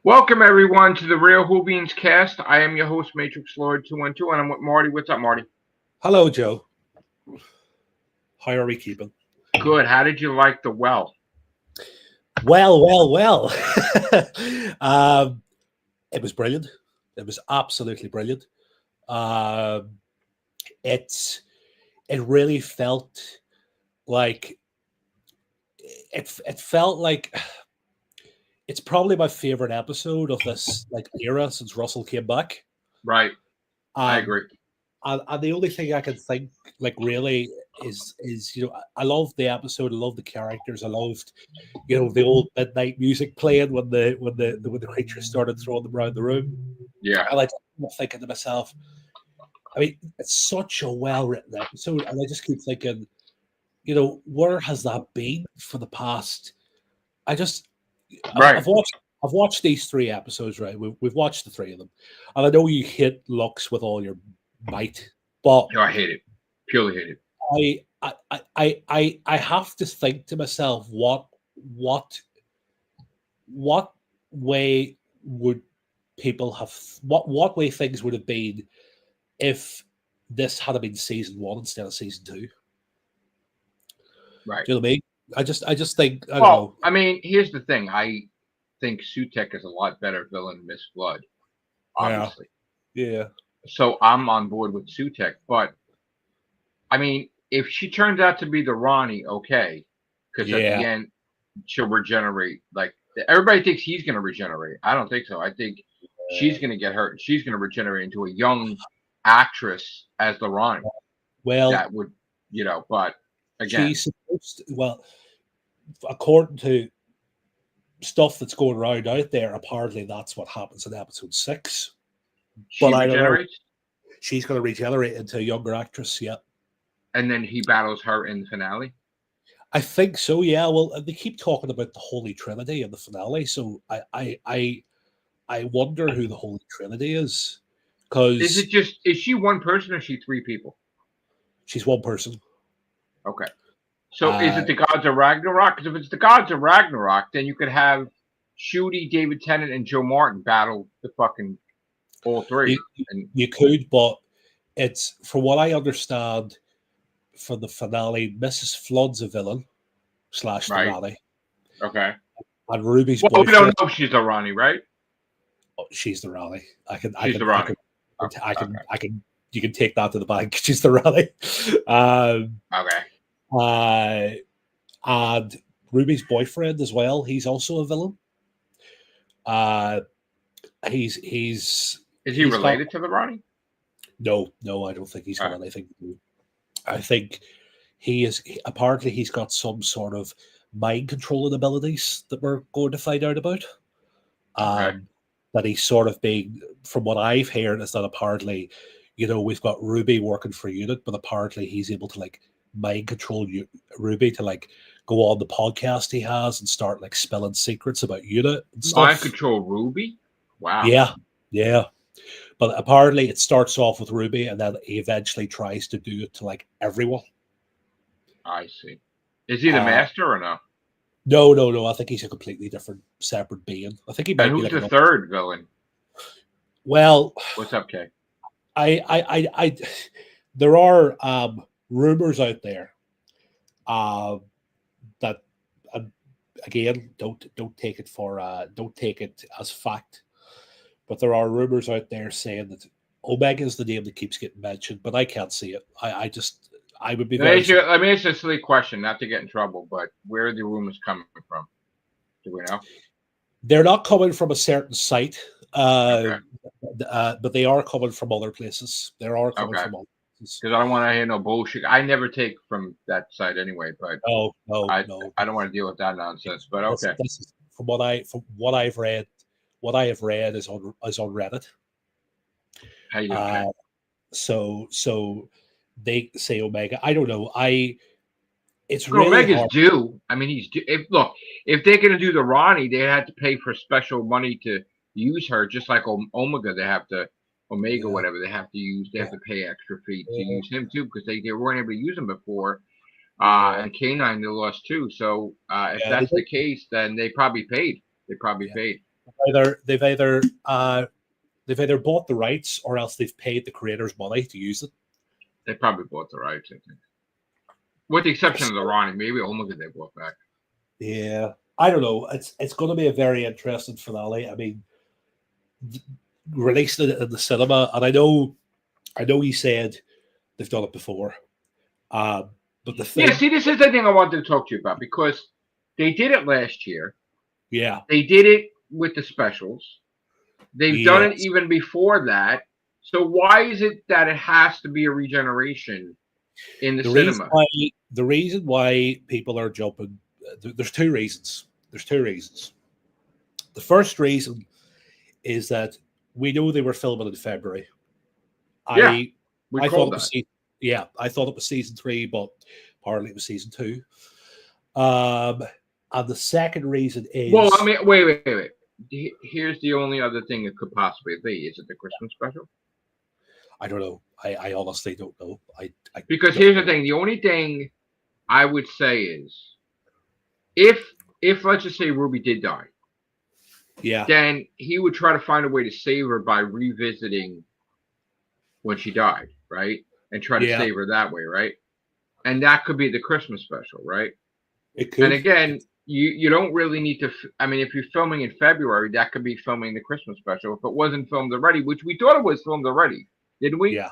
Welcome everyone to the Real Whovians cast. I am your host, Matrix Lord 212, and I'm with Marty. What's up, Marty? Hello, Joe. How are we keeping? Good. How did you like the well? Well. um, it was brilliant. It was absolutely brilliant. Um, it's it really felt like it felt like it's probably my favorite episode of this era since Russell came back. Right. I Um, agree. and the only thing I can think really is I love the episode. I love the characters. I loved the old midnight music playing when the creatures started throwing them around the room. Yeah. And I keep thinking to myself, I mean, it's such a well written episode, and I just keep thinking, where has that been for the past? I just Right. I've watched these three episodes, right? We've watched the three of them, and I know you hit Lux with all your might, but No, I hate it. Purely hate it. I have to think to myself, what what way would people have what way things would have been if this had been season one instead of season two? Right. Do you know what I mean? I just think I don't Well, know. I mean, here's the thing. I think Sutek is a lot better villain than Miss Blood, Yeah, obviously. yeah, So I'm on board with Sutek. But, I mean, if she turns out to be the Ronnie, okay. Because at yeah. the end, she'll regenerate. Like, everybody thinks he's going to regenerate. I don't think so. I think she's going to get hurt and she's going to regenerate into a young actress as the Ronnie. Well, That would, but again, she's supposed to, according to stuff that's going around out there, apparently that's what happens in episode 6. she But I don't know. regenerates She's going to regenerate into a younger actress. Yeah, and then he battles her in the finale. I think so. Yeah. Well, they keep talking about the Holy Trinity in the finale, so I wonder who the Holy Trinity is because Is she one person or is she three people? she's one person. Okay. So is Uh, it the gods of Ragnarok? Because if it's the gods of Ragnarok, then you could have Shooty, David Tennant, and Joe Martin battle the fucking all you three. And you could, but it's from what I understand for the finale, Mrs. Flood's a villain slash the right. Rani, Okay. and Ruby's Well, we don't boyfriend. know if she's a Ronnie, right? Oh, she's the Rani. I can, I She's the can, I Ronnie. can, I Okay. can, I can. You can take that to the bank. She's the Rani. Okay. Uh, and Ruby's boyfriend as well. He's also a villain. Uh, he's he's Is he he's got related to the Ronnie? no. I don't think he's got All anything to do. I think apparently he's got some sort of mind controlling abilities that we're going to find out about. right. Okay. That he's sort of being, from what I've heard, is that apparently, we've got Ruby working for Unit, but apparently he's able to mind control Ruby to go on the podcast he has and start spilling secrets about Unit and Mind stuff. control Ruby? Wow. Yeah, yeah. But apparently it starts off with Ruby and then he eventually tries to do it to everyone. I see. Is he the Uh, master or no? no. I think he's a completely different, separate being. I think he And might be who's the another. third villain? Well, What's up, Kay? I there are rumors out there uh, that uh, again don't take it don't take it as fact, but there are rumors out there saying that Omega is the name that keeps getting mentioned, but I can't see it. I would be very surprised. Let me ask you a silly question, not to get in trouble, but where are the rumors coming from? Do we know? They're not coming from a certain site, Okay. but they are coming from other places. They are coming Okay. from other places. Because I don't want to hear no bullshit. I never take from that site anyway, but No. I don't want to deal with that nonsense. But okay. This is from what I've read. What I have read is on Reddit. How you doing, Kay? So they say Omega. I don't know. It's Well, really Omega's hard. due. I mean, he's due. If they're gonna do the Ronnie, they had to pay for special money to use her, just like Omega. They have to Omega, Yeah, whatever. They have to use. They have yeah, to pay extra fee to yeah, use him too, because they weren't able to use him before. yeah. And K9 they lost too. So if Yeah, they that's the did. case, then they probably paid. They probably Yeah. paid. They've either bought the rights or else they've paid the creators money to use it. They probably bought the rights, I think. With the exception of the Ronnie, maybe only they bought back. Yeah, I don't know. It's going to be a very interesting finale. I mean, releasing it in the cinema, and I know he said they've done it before. But the thing, yeah, see, this is the thing I wanted to talk to you about because they did it last year. Yeah, they did it with the specials. They've done it even before that. So why is it that it has to be a regeneration in the cinema? The reason why people are jumping, there's two reasons. The first reason is that we know they were filming in February. Yeah, I thought it was season 3, but apparently it was season 2. And the second reason is... Well, I mean, wait. Here's the only other thing it could possibly be. Is it the Christmas special? I don't know. I honestly don't know. Because here's the thing. The only thing I would say is if let's just say Ruby did die, then he would try to find a way to save her by revisiting when she died, right? And try to save her that way, right? And that could be the Christmas special, right? It could. And again, you don't really need to. I mean, if you're filming in February, that could be filming the Christmas special. If it wasn't filmed already, which we thought it was filmed already, didn't we? Yeah.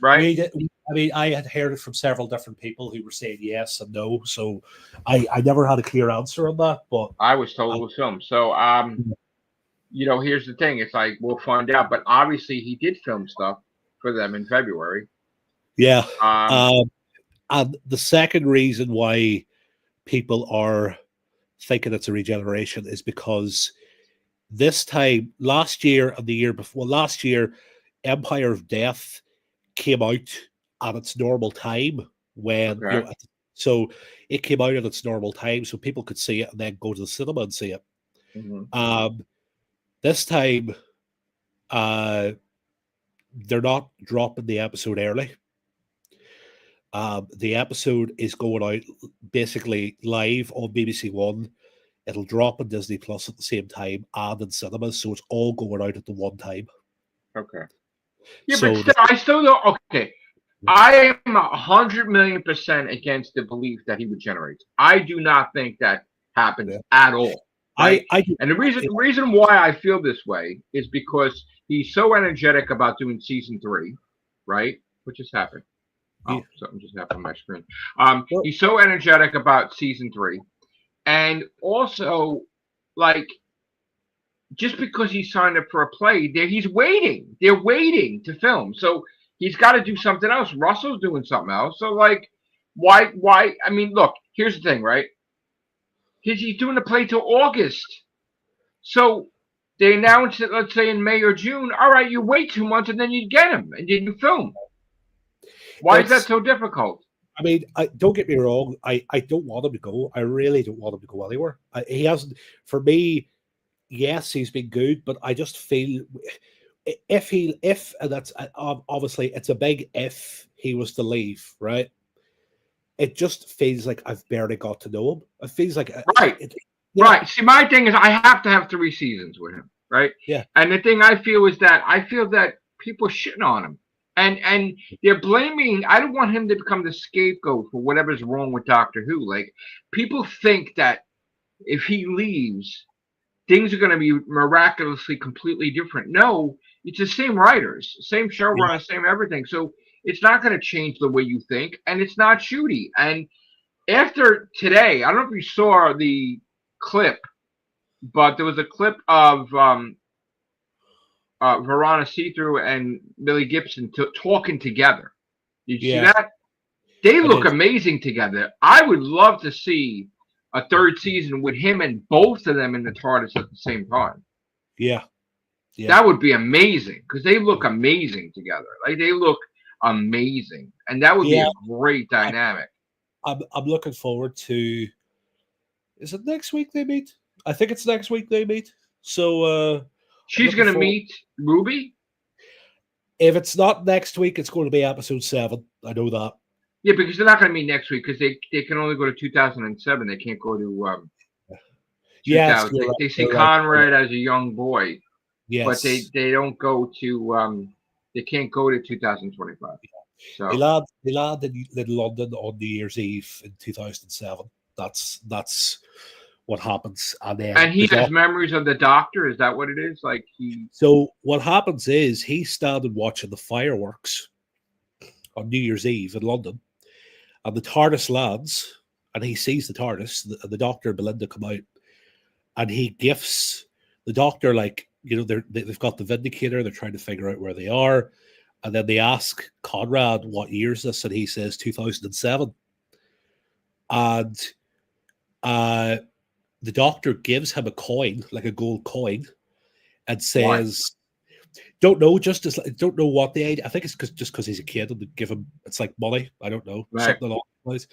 Right. We did. I mean, I had heard it from several different people who were saying yes and no, so I never had a clear answer on that. But I was told it was filmed. So here's the thing. It's like we'll find out. But obviously, he did film stuff for them in February. Yeah. And the second reason why people are thinking it's a regeneration is because this time last year and the year before, last year, Empire of Death came out at its normal time when so it came out at its normal time so people could see it and then go to the cinema and see it. Mm-hmm. This time they're not dropping the episode early. The episode is going out basically live on BBC One. It'll drop on Disney Plus at the same time and in cinemas, so it's all going out at the one time. Okay. Yeah, so but I still don't. Okay, I am 100,000,000% against the belief that he regenerates. I do not think that happens at all. Right? And the reason why I feel this way is because he's so energetic about doing season 3, right? What just happened? Oh, something just happened on my screen. He's so energetic about season 3, and also like. Just because he signed up for a play, he's waiting. They're waiting to film. So he's got to do something else. Russell's doing something else. So, like, why? I mean, look, here's the thing, right? He's doing the play till August. So they announced it, let's say, in May or June. All right, you wait 2 months and then you get him and then you film. Why is that so difficult? I mean, don't get me wrong. I don't want him to go. I really don't want him to go anywhere. He hasn't, for me. Yes, he's been good, but I just feel if and that's obviously it's a big if he was to leave, right? It just feels like I've barely got to know him. It feels like right. See, my thing is I have to have 3 seasons with him, right? Yeah. And the thing I feel that people are shitting on him, and they're blaming. I don't want him to become the scapegoat for whatever's wrong with Doctor Who. Like people think that if he leaves, things are going to be miraculously completely different. No, it's the same writers, same showrunner, same everything. So it's not going to change the way you think, and it's not shooty. And after today, I don't know if you saw the clip, but there was a clip of Verona See-Through and Billy Gibson talking together. Did you see that? They look amazing together. I would love to see a 3rd season with him and both of them in the TARDIS at the same time. Yeah. That would be amazing because they look amazing together. Like they look amazing, and that would be a great dynamic. I'm looking forward to. Is it next week they meet? I think it's next week they meet. So she's going to meet Ruby. If it's not next week, it's going to be episode 7. I know that. Yeah, because they're not going to meet next week because they can only go to 2007. They can't go to Yes, 2000. you're right, They see you're right. Conrad as a young boy, but Yes. they don't go to they can't go to 2025. He So landed in London on New Year's Eve in 2007. That's what happens. And then and he has memories of the Doctor. Is that what it is? Like he so what happens is he's standing watching the fireworks on New Year's Eve in London, and the TARDIS lands, and he sees the TARDIS, the Doctor and Belinda come out, and he gifts the Doctor, like, they've got the Vindicator, they're trying to figure out where they are, and then they ask Conrad what year is this, and he says 2007, and the Doctor gives him a coin, like a gold coin, and why? says, "Don't know, don't know what the idea. I think it's because he's a kid and they give him it's like money. I don't know, Right. something along those lines."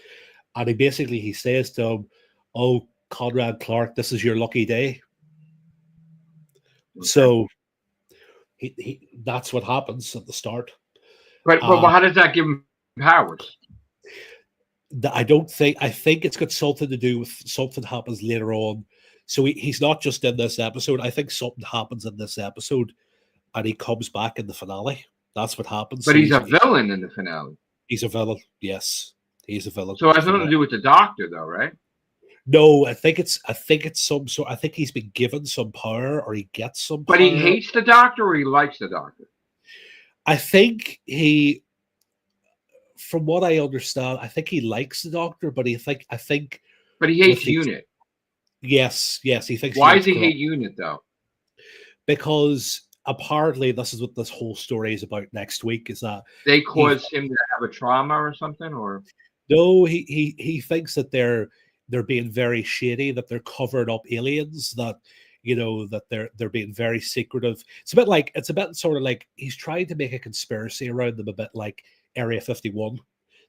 And he says to him, "Oh, Conrad Clark, this is your lucky day." Okay. So that's what happens at the start. But how does that give him powers? I think it's got something to do with something happens later on. So he's not just in this episode. I think something happens in this episode, and he comes back in the finale. That's what happens. But So he's a villain in the finale. He's a villain. Yes, he's a villain. So it has nothing to do with the Doctor, though, right? No, I think it's some sort. I think he's been given some power, or he gets some. But power. he hates the Doctor, or he likes the Doctor. I think from what I understand, I think he likes the Doctor, but I think. But he hates Unit. Yes, he thinks. Why does he hate Unit, though? Because apparently, this is what this whole story is about. Next week is that they cause him to have a trauma or something, or no, he thinks that they're being very shady, that they're covering up aliens, that that they're being very secretive. It's a bit sort of like he's trying to make a conspiracy around them, a bit like Area 51,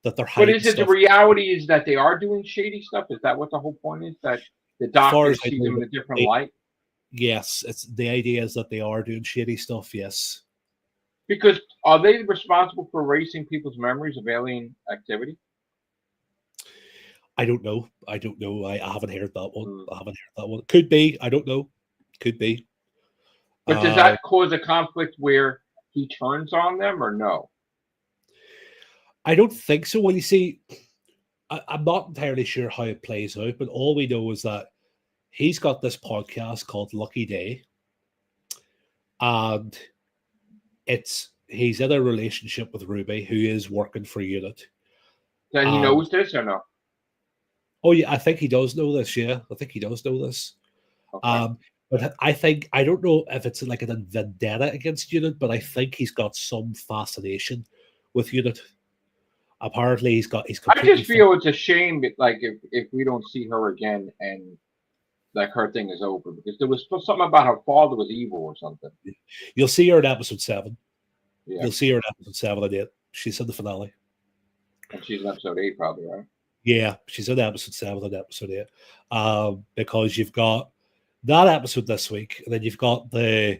that they're hiding. But is it the reality is that they are doing shady stuff? Is that what the whole point is? That the Doctor sees them in a different light? Yes, it's the idea is that they are doing shady stuff. Yes. Because are they responsible for erasing people's memories of alien activity? I don't know. I haven't heard that one. Could be. I don't know. Could be. But does that cause a conflict where he turns on them or no? I don't think so. Well, you see, I'm not entirely sure how it plays out, but all we know is that he's got this podcast called Lucky Day, and he's in a relationship with Ruby, who is working for Unit. And he knows this or no? Oh yeah, I think he does know this. Yeah, I think he does know this. Okay. But I don't know if it's like a vendetta against Unit, but I think he's got some fascination with Unit. Apparently, he's I just feel it's a shame, like if we don't see her again and like her thing is over, because there was something about her father was evil or something. You'll see her in episode 7. Yeah. You'll see her in episode 7 and 8. She's in the finale. And she's in episode 8, probably, right? Yeah, she's in episode 7 and episode 8. Because you've got that episode this week, and then you've got the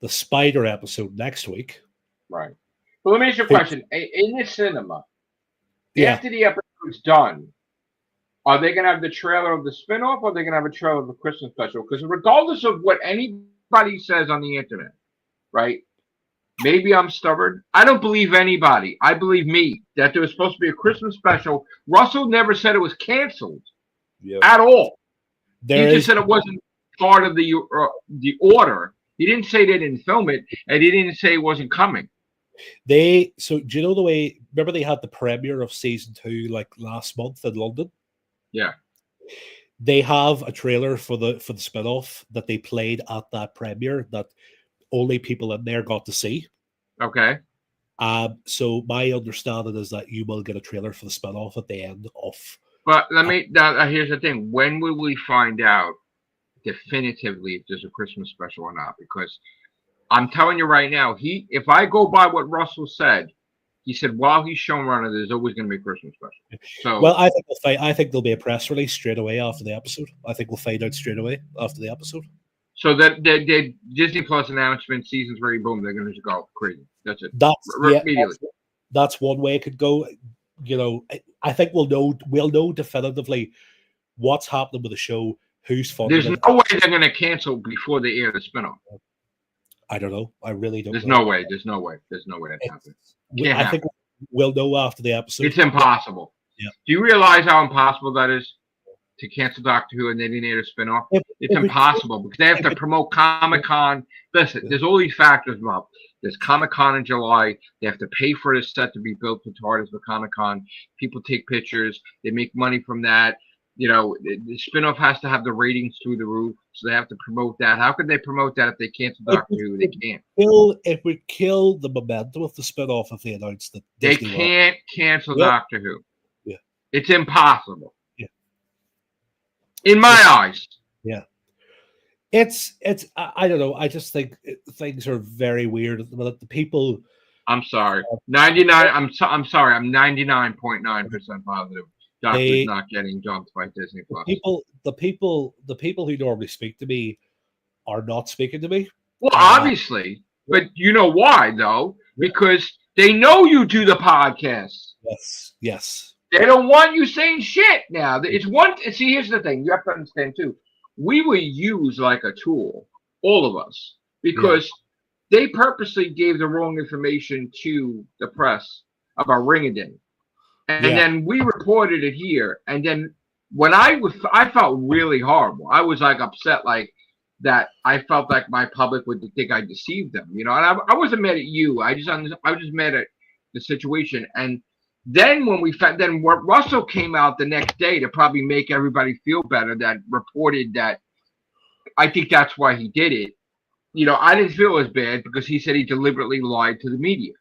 Spider episode next week. Right. Well, let me ask you a question. In the cinema, after the episode's done, are they going to have the trailer of the spinoff, or are they going to have a trailer of the Christmas special? Because regardless of what anybody says on the internet, right? Maybe I'm stubborn. I don't believe anybody. I believe me that there was supposed to be a Christmas special. Russell never said it was canceled at all. He just said it wasn't part of the order. He didn't say they didn't film it, and he didn't say it wasn't coming. So do you know the way? Remember they had the premiere of season 2 like last month in London. Yeah, they have a trailer for the spinoff that they played at that premiere that only people in there got to see. Okay. So my understanding is that you will get a trailer for the spinoff at the end of. But here's the thing: when will we find out definitively if there's a Christmas special or not? Because I'm telling you right now, if I go by what Russell said, he said while he's showrunner, there's always going to be a Christmas special. So, well, I think there'll be a press release straight away after the episode. I think we'll find out straight away after the episode. So that the Disney Plus announcement, season 3, boom, they're going to go crazy. That's it. Immediately. That's one way it could go. I think we'll know definitively what's happening with the show, who's funding There's it. no way they're going to cancel before they air the spinoff. I don't know. I really don't. There's know. no way. There's no way. There's no way that's happening. I think we'll know after the episode. It's impossible. Yeah. Do you realize how impossible that is to cancel Doctor Who and they didn't air a spinoff? It's impossible because they have to promote Comic-Con. Listen, there's all these factors involved. There's Comic-Con in July. They have to pay for the set to be built to TARDIS for Comic-Con. People take pictures. They make money from that. You know, the spinoff has to have the ratings through the roof, so they have to promote that. How could they promote that if they cancel Doctor Who? They can't. It would kill the momentum of the spinoff if they announced that They can't cancel Doctor Who. Yeah. It's impossible. Yeah. In my eyes. Yeah. It's I don't know. I just think things are very weird at the minute. The people. I'm sorry. 99. I'm sorry. I'm 99.9% positive. Doctor's not getting jumped by Disney Plus. The people who normally speak to me are not speaking to me. Well, obviously, but you know why though? Because they know you do the podcast. Yes. They don't want you saying shit now. It's one. See, here's the thing. You have to understand too. We were used like a tool, all of us, because they purposely gave the wrong information to the press about Ring-a-Ding. And then we reported it here. And then when I felt really horrible. I was like upset, like that. I felt like my public would think I deceived them, you know. And I wasn't mad at you. I was just mad at the situation. And then when Russell came out the next day to probably make everybody feel better, that reported that. I think that's why he did it. You know, I didn't feel as bad because he said he deliberately lied to the media,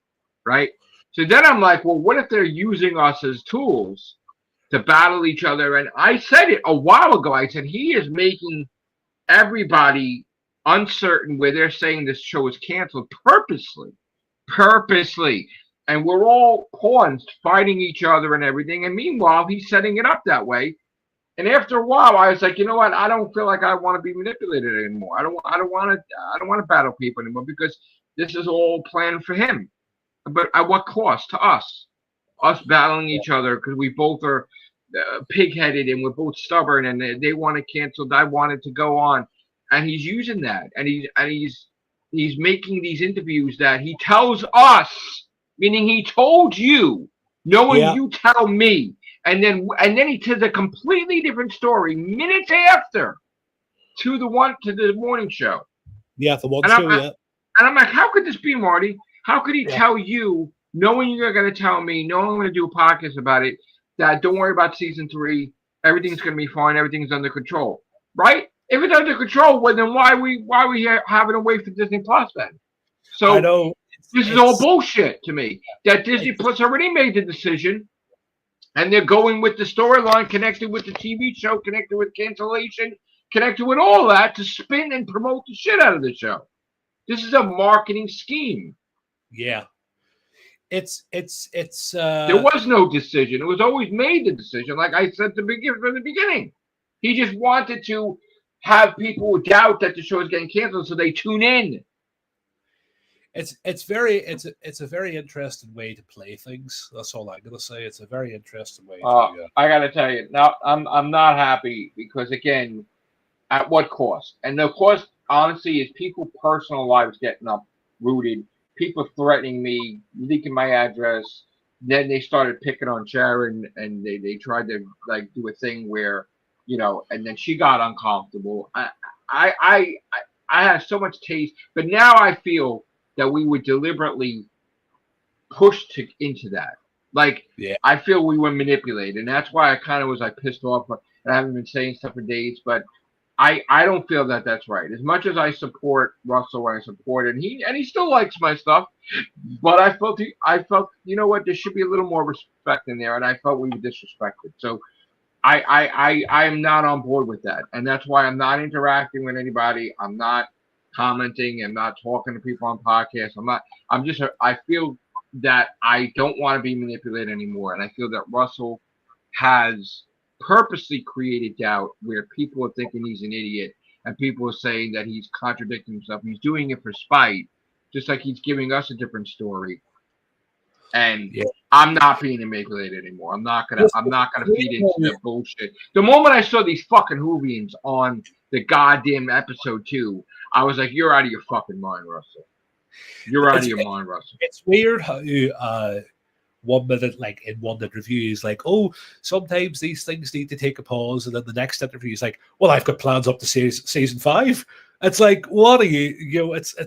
right? So then I'm like, well, what if they're using us as tools to battle each other? And I said it a while ago. I said he is making everybody uncertain where they're saying this show is canceled purposely. And we're all pawns fighting each other and everything. And meanwhile, he's setting it up that way. And after a while, I was like, you know what? I don't feel like I want to be manipulated anymore. I don't want to battle people anymore because this is all planned for him. But at what cost to us? Us battling each other because we both are pig-headed and we're both stubborn and they want to cancel. I wanted to go on, and he's using that, and he's making these interviews that he tells us, meaning he told you, knowing you tell me, and then he tells a completely different story minutes after to the morning show. Yeah, the one show. And I'm like, how could this be, Marty? How could he tell you, knowing you're going to tell me, knowing I'm going to do a podcast about it, that don't worry about season 3, everything's going to be fine, everything's under control, right? If it's under control, well, then why are we having to wait for Disney Plus then? So I know this is all bullshit to me. That Disney Plus already made the decision, and they're going with the storyline connected with the TV show, connected with cancellation, connected with all that to spin and promote the shit out of the show. This is a marketing scheme. Yeah. It's there was no decision. It was always made the decision, like I said from the beginning. He just wanted to have people doubt that the show is getting canceled, so they tune in. It's a very interesting way to play things. That's all I'm gonna say. It's a very interesting way. I gotta tell you, now I'm not happy because again, at what cost? And the cost, honestly, is people' personal lives getting uprooted. People threatening me, leaking my address. Then they started picking on Sharon, and they tried to like do a thing where, you know, and then she got uncomfortable. I have so much taste, but now I feel that we were deliberately pushed into that. Like, I feel we were manipulated, and that's why I kind of was like pissed off. And I haven't been saying stuff for days, but I don't feel that that's right. As much as I support Russell and I support it, and he still likes my stuff, but I felt you know what, there should be a little more respect in there, and I felt we were disrespected. So I am not on board with that, and that's why I'm not interacting with anybody. I'm not commenting. I'm not talking to people on podcasts. I feel that I don't want to be manipulated anymore, and I feel that Russell has purposely created doubt where people are thinking he's an idiot and people are saying that he's contradicting himself. He's doing it for spite, just like he's giving us a different story. And I'm not being manipulated anymore. I'm not gonna feed into the bullshit. The moment I saw these fucking Whovians on the goddamn episode 2, I was like, "You're out of your fucking mind, Russell. You're out of your mind, Russell." It's weird how 1 minute, like in one interview, he's like, "Oh, sometimes these things need to take a pause," and then the next interview, he's like, "Well, I've got plans up to season 5." It's like, what are you? You know, it's I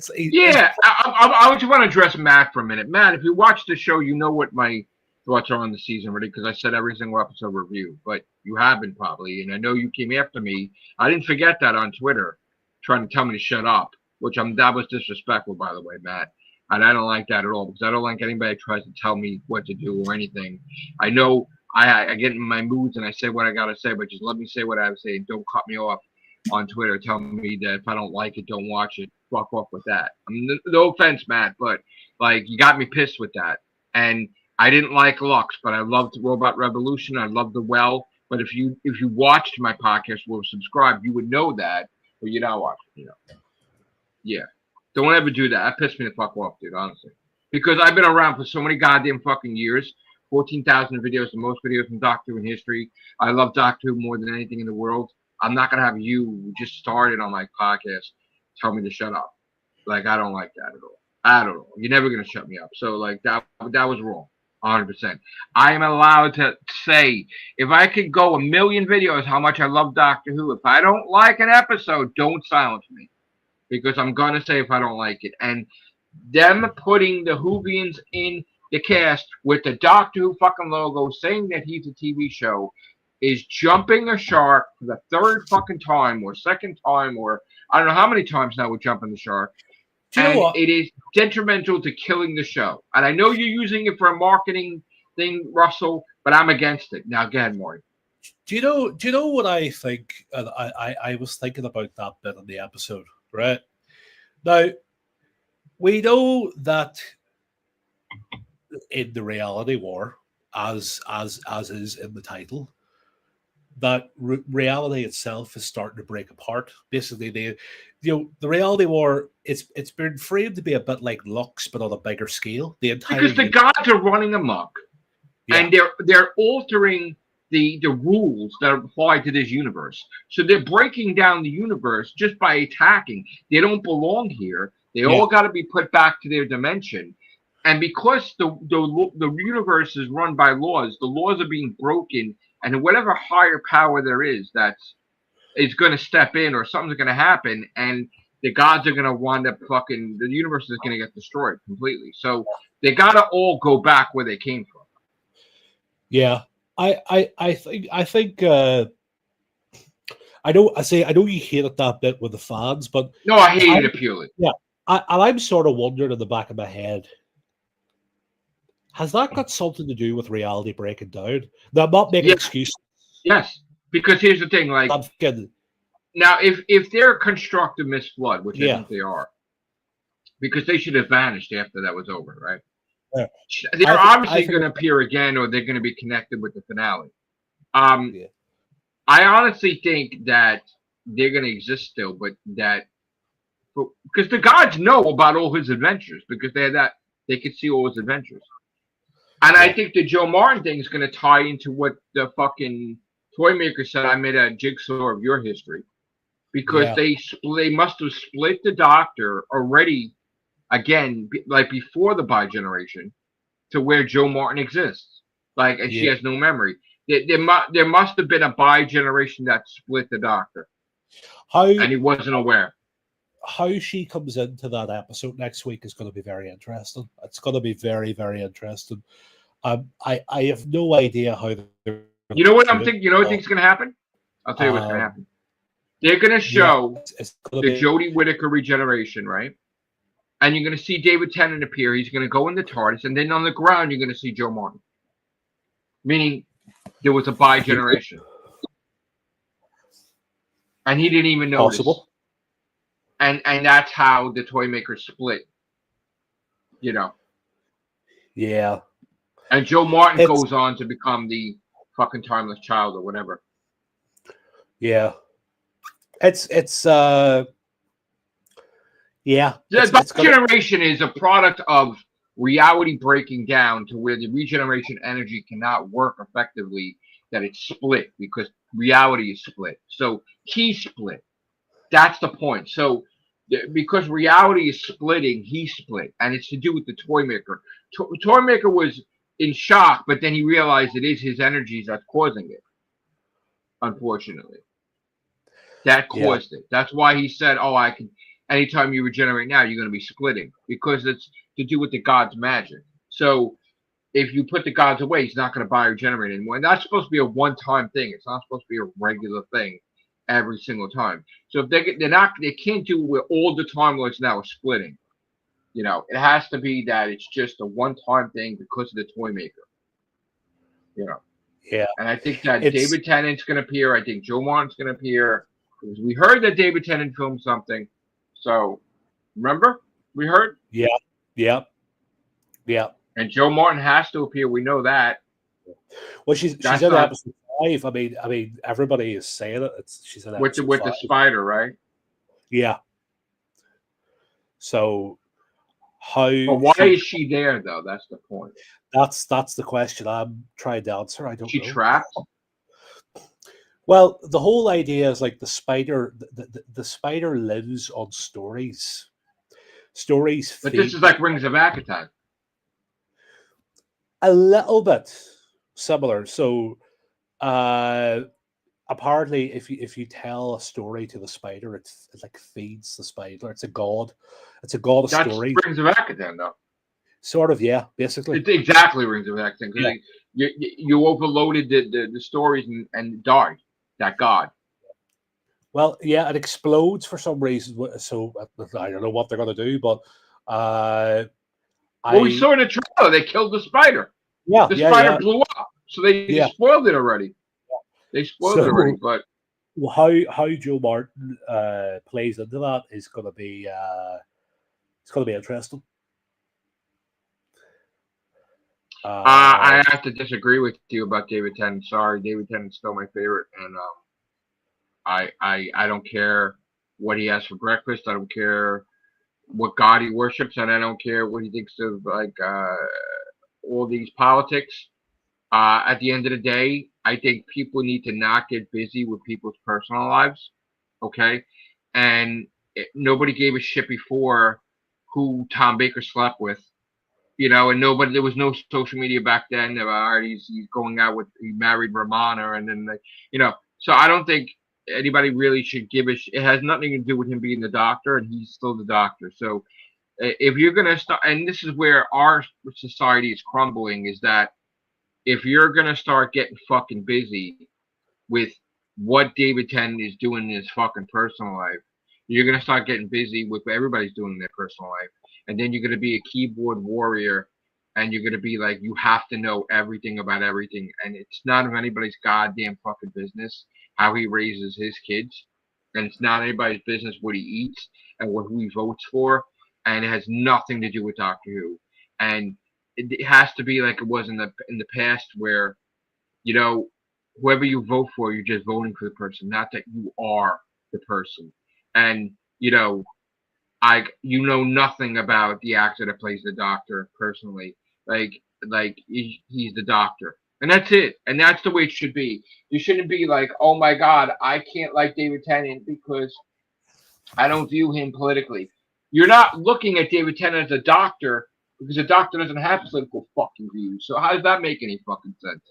just want to address Matt for a minute. Matt, if you watch the show, you know what my thoughts are on the season already because I said every single episode review, but you haven't probably, and I know you came after me. I didn't forget that on Twitter, trying to tell me to shut up, that was disrespectful, by the way, Matt. And I don't like that at all because I don't like anybody that tries to tell me what to do or anything. I know I get in my moods and I say what I gotta say, but just let me say what I have to say. Don't cut me off on Twitter telling me that if I don't like it, don't watch it. Fuck off with that. I mean, no offense, Matt, but like you got me pissed with that. And I didn't like Lux, but I loved Robot Revolution. I loved The Well. But if you watched my podcast or subscribed, you would know that, but you're not watching. Yeah. Don't ever do that. That pissed me the fuck off, dude, honestly. Because I've been around for so many goddamn fucking years. 14,000 videos, the most videos from Doctor Who in history. I love Doctor Who more than anything in the world. I'm not going to have you who just started on my podcast tell me to shut up. Like, I don't like that at all. I don't know. You're never going to shut me up. So, like, that was wrong. 100%. I am allowed to say, if I could go a million videos how much I love Doctor Who, if I don't like an episode, don't silence me. Because I'm going to say if I don't like it. And them putting the Whovians in the cast with the Doctor Who fucking logo saying that he's a TV show is jumping a shark for the third fucking time or second time or I don't know how many times now we're jumping the shark. And it is detrimental to killing the show. And I know you're using it for a marketing thing, Russell, but I'm against it. Now, go ahead, Maury. Do you know what I think? I was thinking about that bit in the episode, right? Now, we know that in the reality war, as is in the title, that reality itself is starting to break apart. Basically, the reality war, it's been framed to be a bit like Lux, but on a bigger scale. Because the gods are running amok, and they're altering the rules that apply to this universe. So they're breaking down the universe just by attacking. They don't belong here. They all got to be put back to their dimension. And because the universe is run by laws, the laws are being broken, and whatever higher power there is is going to step in or something's going to happen, and the gods are going to wind up the universe is going to get destroyed completely. So they got to all go back where they came from. Yeah. I think I know you hated that bit with the fans, but no, I hated it purely. Yeah. I'm sort of wondering in the back of my head, has that got something to do with reality breaking down? Now, I'm not making excuses. Yes, because here's the thing, like now, if they're a constructive misflood, which I think they are, because they should have vanished after that was over, right? Yeah. They're obviously going to appear again, or they're going to be connected with the finale. I honestly think that they're going to exist still, but because the gods know about all his adventures, because they could see all his adventures. And I think the Joe Martin thing is going to tie into what the fucking toy maker said. I made a jigsaw of your history because they must have split the Doctor already again, like before the bi-generation, to where Joe Martin exists. Like, and she has no memory. There must have been a bi-generation that split the Doctor, and he wasn't aware. How she comes into that episode next week is going to be very interesting. It's going to be very, very interesting. I have no idea how they're. You know what I'm thinking? You know what I think is going to happen? I'll tell you what's going to happen. They're going to show the Jodie Whittaker regeneration, right? And you're going to see David Tennant appear. He's going to go in the TARDIS, and then on the ground you're going to see Joe Martin. Meaning there was a bi-generation, and he didn't even notice. Possible. And that's how the toy maker split, Yeah. And Joe Martin goes on to become the fucking timeless child or whatever. Yeah. The generation is a product of reality breaking down to where the regeneration energy cannot work effectively, that it's split because reality is split. So he split. That's the point. So because reality is splitting, he split, and it's to do with the toy maker. Toy maker was in shock, but then he realized it is his energies that's causing it. Unfortunately, that caused it. That's why he said, "Oh, I can." Anytime you regenerate now, you're going to be splitting because it's to do with the god's magic. So if you put the gods away, he's not going to bioregenerate anymore. And that's supposed to be a one-time thing. It's not supposed to be a regular thing every single time. So if they can't do it where all the time lords now are splitting. You know, it has to be that it's just a one-time thing because of the toy maker. You know. Yeah. And I think that David Tennant's going to appear. I think Joe Martin's going to appear. Because we heard that David Tennant filmed something. So, remember? We heard? Yeah. Yeah. Yeah. And Joe Martin has to appear. We know that. Well, she's in episode 5. I mean, everybody is saying it. She's in episode 5. With the spider, right? Yeah. So, how? But why is she there though? That's the point. That's the question I'm trying to answer. I don't know. She trapped. Well, the whole idea is like the spider. The spider lives on stories. Stories. But this is like Rings of Akatai. A little bit similar. So, apparently, if you tell a story to the spider, it like feeds the spider. It's a god. It's a god of stories. That's Rings of Akatai, though. Sort of, yeah. Basically, it's exactly Rings of Akatai. Yeah. You overloaded the stories and died that god. Well, yeah, it explodes for some reason. So I don't know what they're going to do, but we saw in the trailer they killed the spider. Yeah, the spider blew up, so they spoiled it already. They spoiled it already, but how Joe Martin plays into that is going to be it's going to be interesting. I have to disagree with you about David Tennant. Sorry, David Tennant's still my favorite, and I don't care what he has for breakfast. I don't care what god he worships, and I don't care what he thinks of like all these politics. At the end of the day, I think people need to not get busy with people's personal lives, okay? And nobody gave a shit before who Tom Baker slept with. You know, and there was no social media back then. All right, he's going out with, he married Ramona, and then, you know, so I don't think anybody really should give it has nothing to do with him being the doctor, and he's still the doctor. So if you're going to start, and this is where our society is crumbling, is that if you're going to start getting fucking busy with what David Tennant is doing in his fucking personal life, you're going to start getting busy with what everybody's doing in their personal life. And then you're going to be a keyboard warrior, and you're going to be like, you have to know everything about everything. And it's none of anybody's goddamn fucking business how he raises his kids. And it's not anybody's business what he eats and who he votes for. And it has nothing to do with Doctor Who. And it has to be like it was in the past where, you know, whoever you vote for, you're just voting for the person, not that you are the person. And, you know, you know nothing about the actor that plays the Doctor personally. Like he's the Doctor, and that's it. And that's the way it should be. You shouldn't be like, oh my God, I can't like David Tennant because I don't view him politically. You're not looking at David Tennant as a doctor because a doctor doesn't have political fucking views. So how does that make any fucking sense?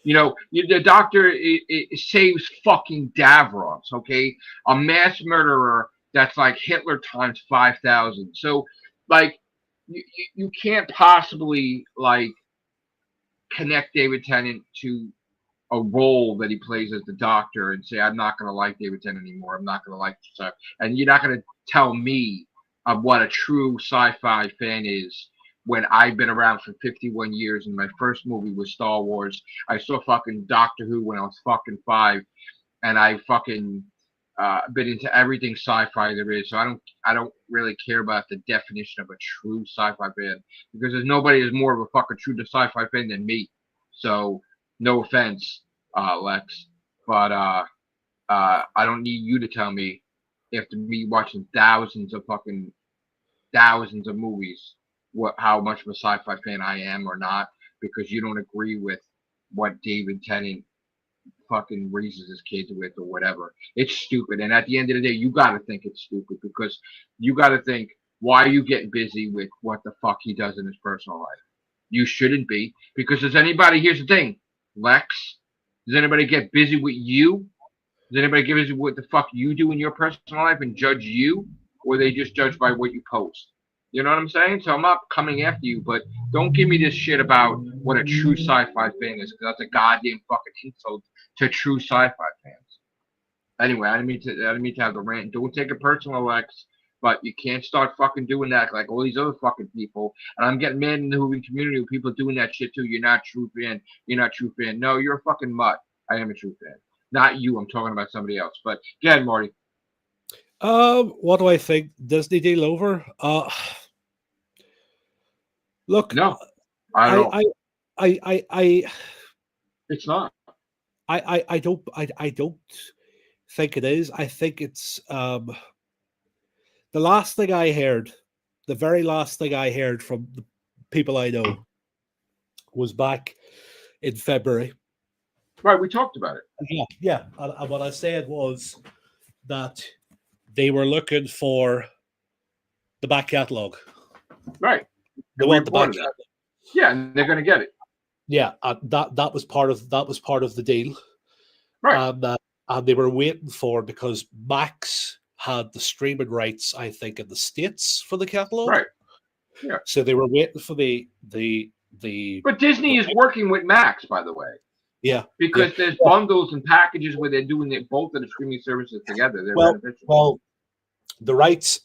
You know, the doctor it saves fucking Davros, okay? A mass murderer that's like Hitler times 5,000. So, like, you can't possibly, like, connect David Tennant to a role that he plays as the doctor and say, I'm not going to like David Tennant anymore. I'm not going to like stuff. And you're not going to tell me of what a true sci-fi fan is when I've been around for 51 years and my first movie was Star Wars. I saw fucking Doctor Who when I was fucking 5, and I fucking been into everything sci-fi there is. So I don't really care about the definition of a true sci-fi fan because there's nobody that's more of a fucking true sci-fi fan than me. So no offense, Lex, but I don't need you to tell me after me watching thousands of movies how much of a sci-fi fan I am or not because you don't agree with what David Tennant fucking raises his kids with or whatever. It's stupid. And at the end of the day, you got to think it's stupid because you got to think, why are you getting busy with what the fuck he does in his personal life? You shouldn't be, because here's the thing, Lex, does anybody get busy with you? Does anybody get busy with what the fuck you do in your personal life and judge you? Or they just judge by what you post? You know what I'm saying? So I'm not coming after you, but don't give me this shit about what a true sci-fi fan is, because that's a goddamn fucking insult to true sci-fi fans. Anyway, I didn't mean to have the rant. Don't take it personal, Lex, but you can't start fucking doing that like all these other fucking people. And I'm getting mad in the Whovian community with people doing that shit too. You're not true fan. You're not true fan. No, you're a fucking mutt. I am a true fan. Not you. I'm talking about somebody else. But go ahead, Marty. What do I think? Disney deal over? Look, no, I don't. It's not. I don't think it is. I think it's the last thing I heard, the very last thing I heard from the people I know was back in February. Right, we talked about it. Yeah. And what I said was that they were looking for the back catalog. Right. They want the back catalog. Yeah, and they're going to get it. Yeah, that was part of the deal. Right. And they were waiting for, because Max had the streaming rights, I think, in the States for the catalog. Right. Yeah. So they were waiting for the. But Disney is working with Max, by the way. Yeah. Because there's bundles and packages where they're doing both of the streaming services together. They're beneficial. Well, the rights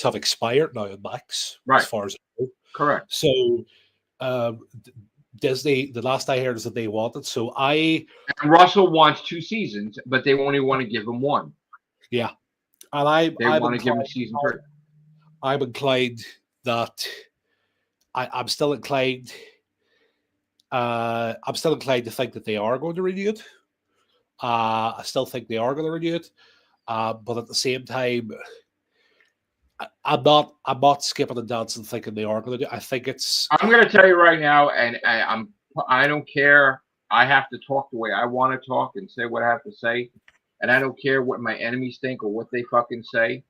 have expired now in Max, right, as far as I know. Correct. So Disney, the last I heard is that they wanted. So and Russell wants 2 seasons, but they only want to give him 1. Yeah. And they want to give him season 3. I'm inclined that I'm still inclined. I'm still inclined to think that they are going to renew it. I still think they are going to renew it. But at the same time, I'm not skipping and dancing thinking they are going to do. I think it's. I'm going to tell you right now, and I don't care. I have to talk the way I want to talk and say what I have to say, and I don't care what my enemies think or what they fucking say.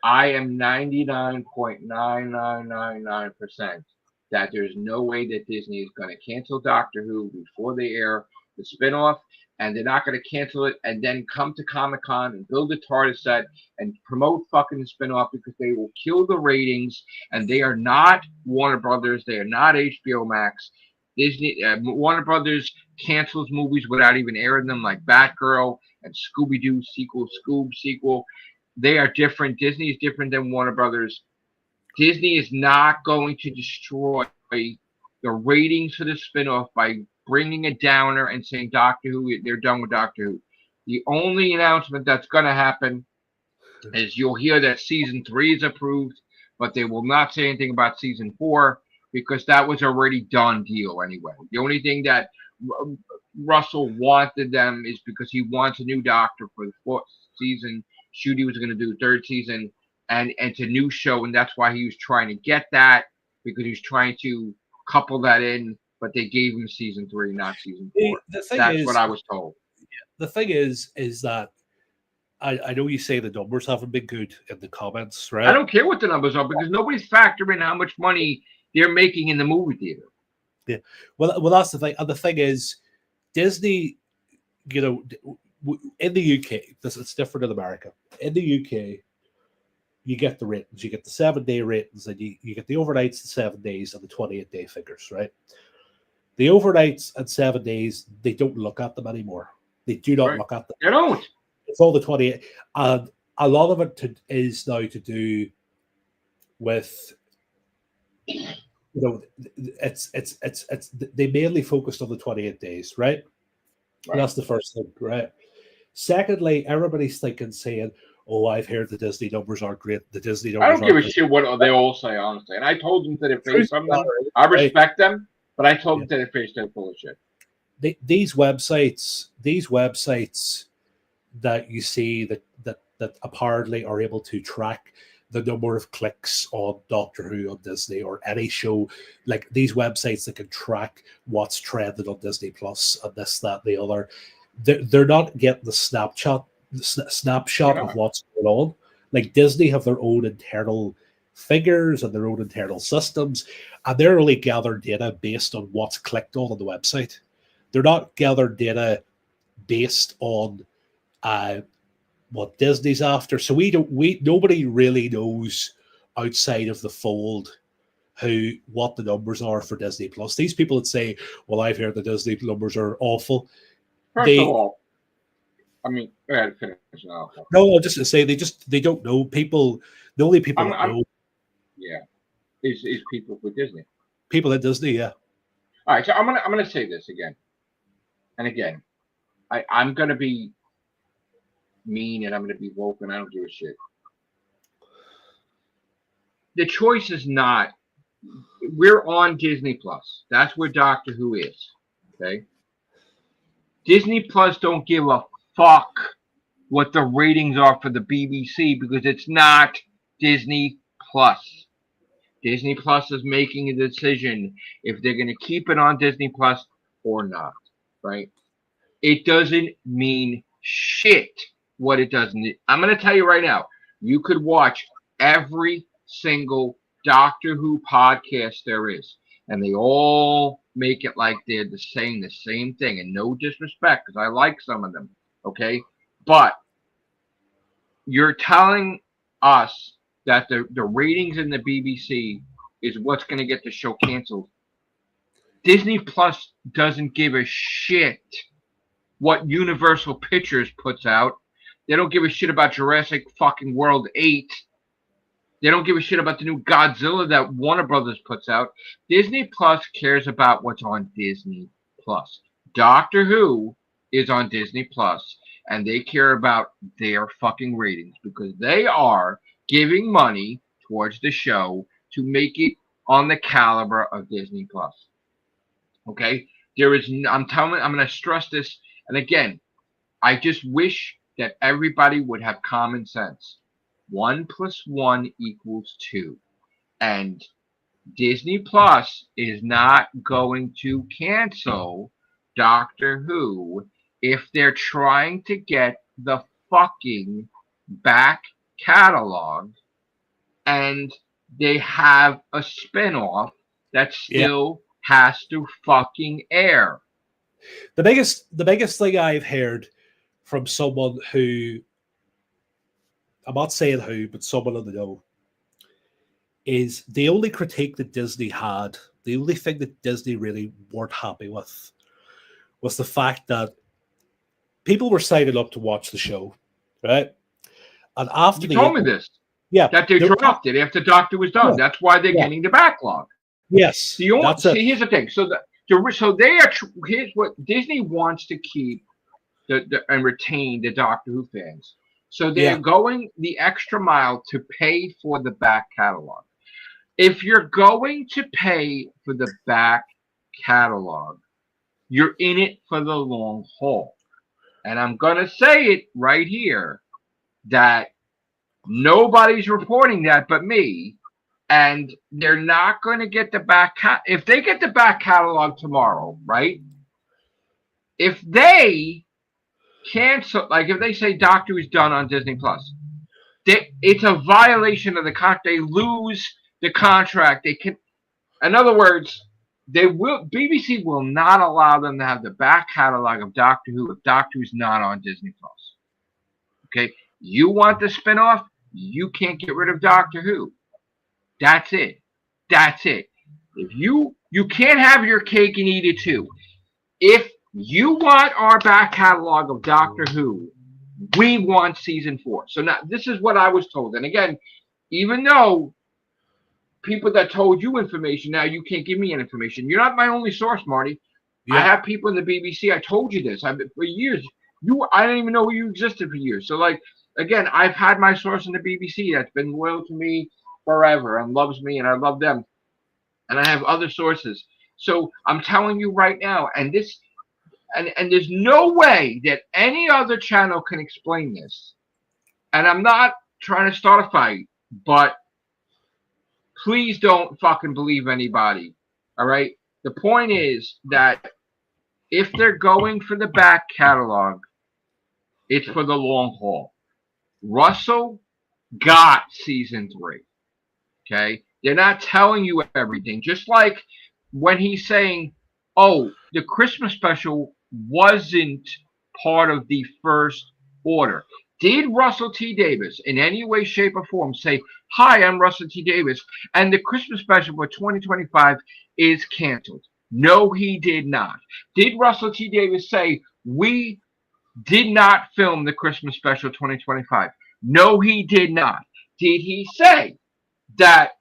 I am 99.9999% that there's no way that Disney is going to cancel Doctor Who before they air the spinoff. And they're not going to cancel it and then come to Comic-Con and build a TARDIS set and promote fucking the spinoff, because they will kill the ratings. And they are not Warner Brothers. They are not HBO Max. Disney, Warner Brothers cancels movies without even airing them, like Batgirl and Scooby-Doo sequel, Scoob sequel. They are different. Disney is different than Warner Brothers. Disney is not going to destroy the ratings for the spinoff by bringing a downer and saying Doctor Who, they're done with Doctor Who. The only announcement that's going to happen is you'll hear that season 3 is approved, but they will not say anything about season 4, because that was already done deal anyway. The only thing that Russell wanted them is because he wants a new Doctor for the 4th season. Shooty was going to do the 3rd season, and it's a new show, and that's why he was trying to get that, because he was trying to couple that in. But they gave him season 3, not season 4. That's what I was told. The thing is that I know you say the numbers haven't been good in the comments, right? I don't care what the numbers are, because nobody's factoring how much money they're making in the movie theater. Yeah. Well, that's the thing. And the thing is, Disney, in the UK, it's different in America. In the UK, you get the ratings. You get the 7-day ratings, and you get the overnights, the 7 days, and the 28-day figures, right? The overnights and 7 days, they don't look at them anymore. They do not look at them. They don't. It's all the 28. And a lot of it is now to do with, it's they mainly focused on the 28 days, right? And that's the first thing, right? Secondly, everybody's saying, oh, I've heard the Disney numbers aren't great. The Disney numbers I don't give a shit what they all say, honestly. And I told them to their face something. I respect them. But I told them to their face they're full of shit. These websites that you see that apparently are able to track the number of clicks on Doctor Who on Disney or any show, like these websites that can track what's trending on Disney Plus and this, that, and the other. They're not getting the snapshot of what's going on. Like Disney have their own internal figures and their own internal systems, and they're only gathering data based on what's clicked on the website. They're not gathering data based on what Disney's after. So nobody really knows outside of the fold what the numbers are for Disney Plus. These people that say, well, I've heard the Disney numbers are awful. First of all, I mean, I had to finish now. No, just to say they don't know. The only people that know. Yeah, is people with Disney. People at Disney, yeah. All right, so I'm gonna say this again, and again, I'm gonna be mean and I'm gonna be woke and I don't give a shit. The choice is not. We're on Disney Plus. That's where Doctor Who is. Okay. Disney Plus don't give a fuck what the ratings are for the BBC because it's not Disney Plus. Disney Plus is making a decision if they're going to keep it on Disney Plus or not, right? It doesn't mean shit what it doesn't. I'm going to tell you right now, you could watch every single Doctor Who podcast there is, and they all make it like they're the same thing, and no disrespect because I like some of them, okay? But you're telling us that the ratings in the BBC is what's going to get the show canceled. Disney Plus doesn't give a shit what Universal Pictures puts out. They don't give a shit about Jurassic fucking World 8. They don't give a shit about the new Godzilla that Warner Brothers puts out. Disney Plus cares about what's on Disney Plus. Doctor Who is on Disney Plus, and they care about their fucking ratings because they are giving money towards the show to make it on the caliber of Disney Plus. Okay? I'm going to stress this, and again, I just wish that everybody would have common sense. 1 + 1 = 2. And Disney Plus is not going to cancel Doctor Who if they're trying to get the fucking back catalog and they have a spinoff that still has to fucking air. The biggest thing I've heard from someone who, I'm not saying who, but someone on the know, is the only critique that Disney had, the only thing that Disney really weren't happy with was the fact that people were signing up to watch the show, right? And after you told me this. Yeah. That they dropped it after Doctor was done. Yeah. That's why they're getting the backlog. Yes. Here's the thing. So they are, here's what Disney wants to keep and retain the Doctor Who fans. So they're going the extra mile to pay for the back catalog. If you're going to pay for the back catalog, you're in it for the long haul. And I'm going to say it right here that nobody's reporting that but me. And they're not going to get the back. If they get the back catalog tomorrow, right? If they cancel, like if they say Doctor is done on Disney Plus, it's a violation of the contract. They lose the contract. They can, in other words, BBC will not allow them to have the back catalog of Doctor Who if Doctor is not on Disney Plus. Okay, you want the spinoff? You can't get rid of Doctor Who. That's it. If you can't have your cake and eat it too. If you want our back catalog of Doctor Who, we want season 4. So now this is what I was told. And again, even though people that told you information, now you can't give me any information. You're not my only source, Marty. Yeah. I have people in the BBC. I told you this. For years. I didn't even know you existed for years. So like again, I've had my source in the BBC that's been loyal to me forever and loves me, and I love them. And I have other sources. So I'm telling you right now, and there's no way that any other channel can explain this. And I'm not trying to start a fight, but please don't fucking believe anybody. All right. The point is that if they're going for the back catalog, it's for the long haul. Russell got season 3. Okay. They're not telling you everything. Just like when he's saying, oh, the Christmas special wasn't part of the first order. Did Russell T. Davis in any way, shape, or form say, hi, I'm Russell T. Davis, and the Christmas special for 2025 is canceled? No, he did not. Did Russell T. Davis say, we did not film the Christmas special 2025? No, he did not. Did he say that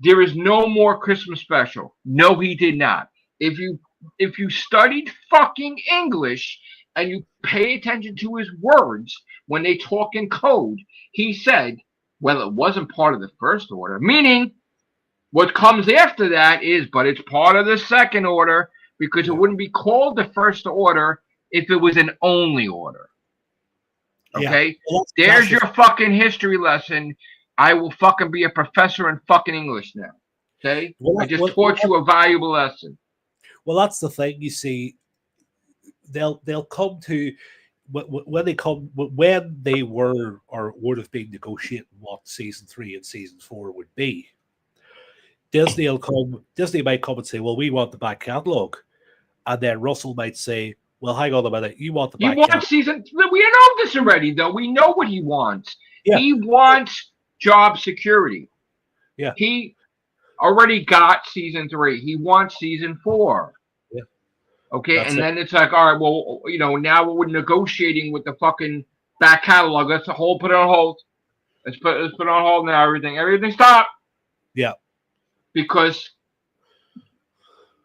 there is no more Christmas special? No, he did not. If you studied fucking English and you pay attention to his words when they talk in code, he said, well, it wasn't part of the first order, meaning what comes after that is, but it's part of the second order because it wouldn't be called the first order if it was an only order. Okay? Yeah. Well, there's your fucking history lesson. I will fucking be a professor in fucking English now. Okay? Well, I just taught you a valuable lesson. Well, that's the thing. You see, they'll come to when they were or would have been negotiating what season 3 and season 4 would be. Disney might come and say, well, we want the back catalog. And then Russell might say, well, hang on a minute, you want the back catalog. Season. We know this already, though. We know what he wants. Yeah. He wants job security. Yeah. He already got season 3. He wants season 4. Yeah. Okay. That's then it's like, all right, well, now we're negotiating with the fucking back catalog. Let's put it on hold. Let's put it on hold now. Everything stop. Yeah. Because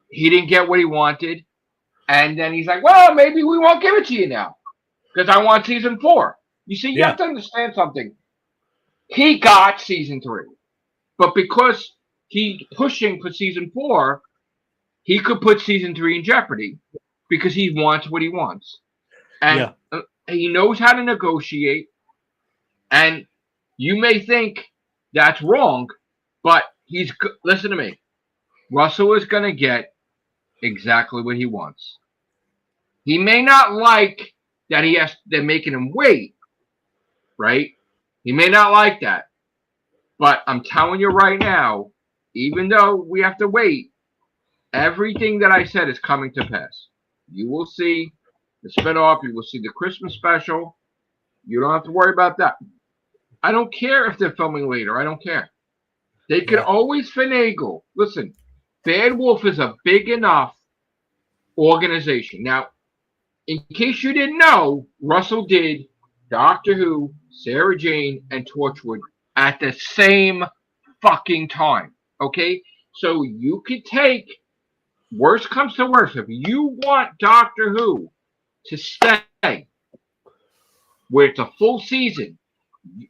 he didn't get what he wanted. And then he's like, well, maybe we won't give it to you now because I want season 4. You see, you have to understand something. He got season 3. But because he's pushing for season 4, he could put season 3 in jeopardy because he wants what he wants. And he knows how to negotiate. And you may think that's wrong, but listen to me. Russell is going to get exactly what he wants. He may not like that they're making him wait, right? He may not like that. But I'm telling you right now, even though we have to wait, everything that I said is coming to pass. You will see the spinoff. You will see the Christmas special. You don't have to worry about that. I don't care if they're filming later. I don't care. They can always finagle. Listen, Bad Wolf is a big enough organization. Now, in case you didn't know, Russell did Doctor Who, Sarah Jane, and Torchwood at the same fucking time. Okay? So you could take, worst comes to worst, if you want Doctor Who to stay where it's a full season,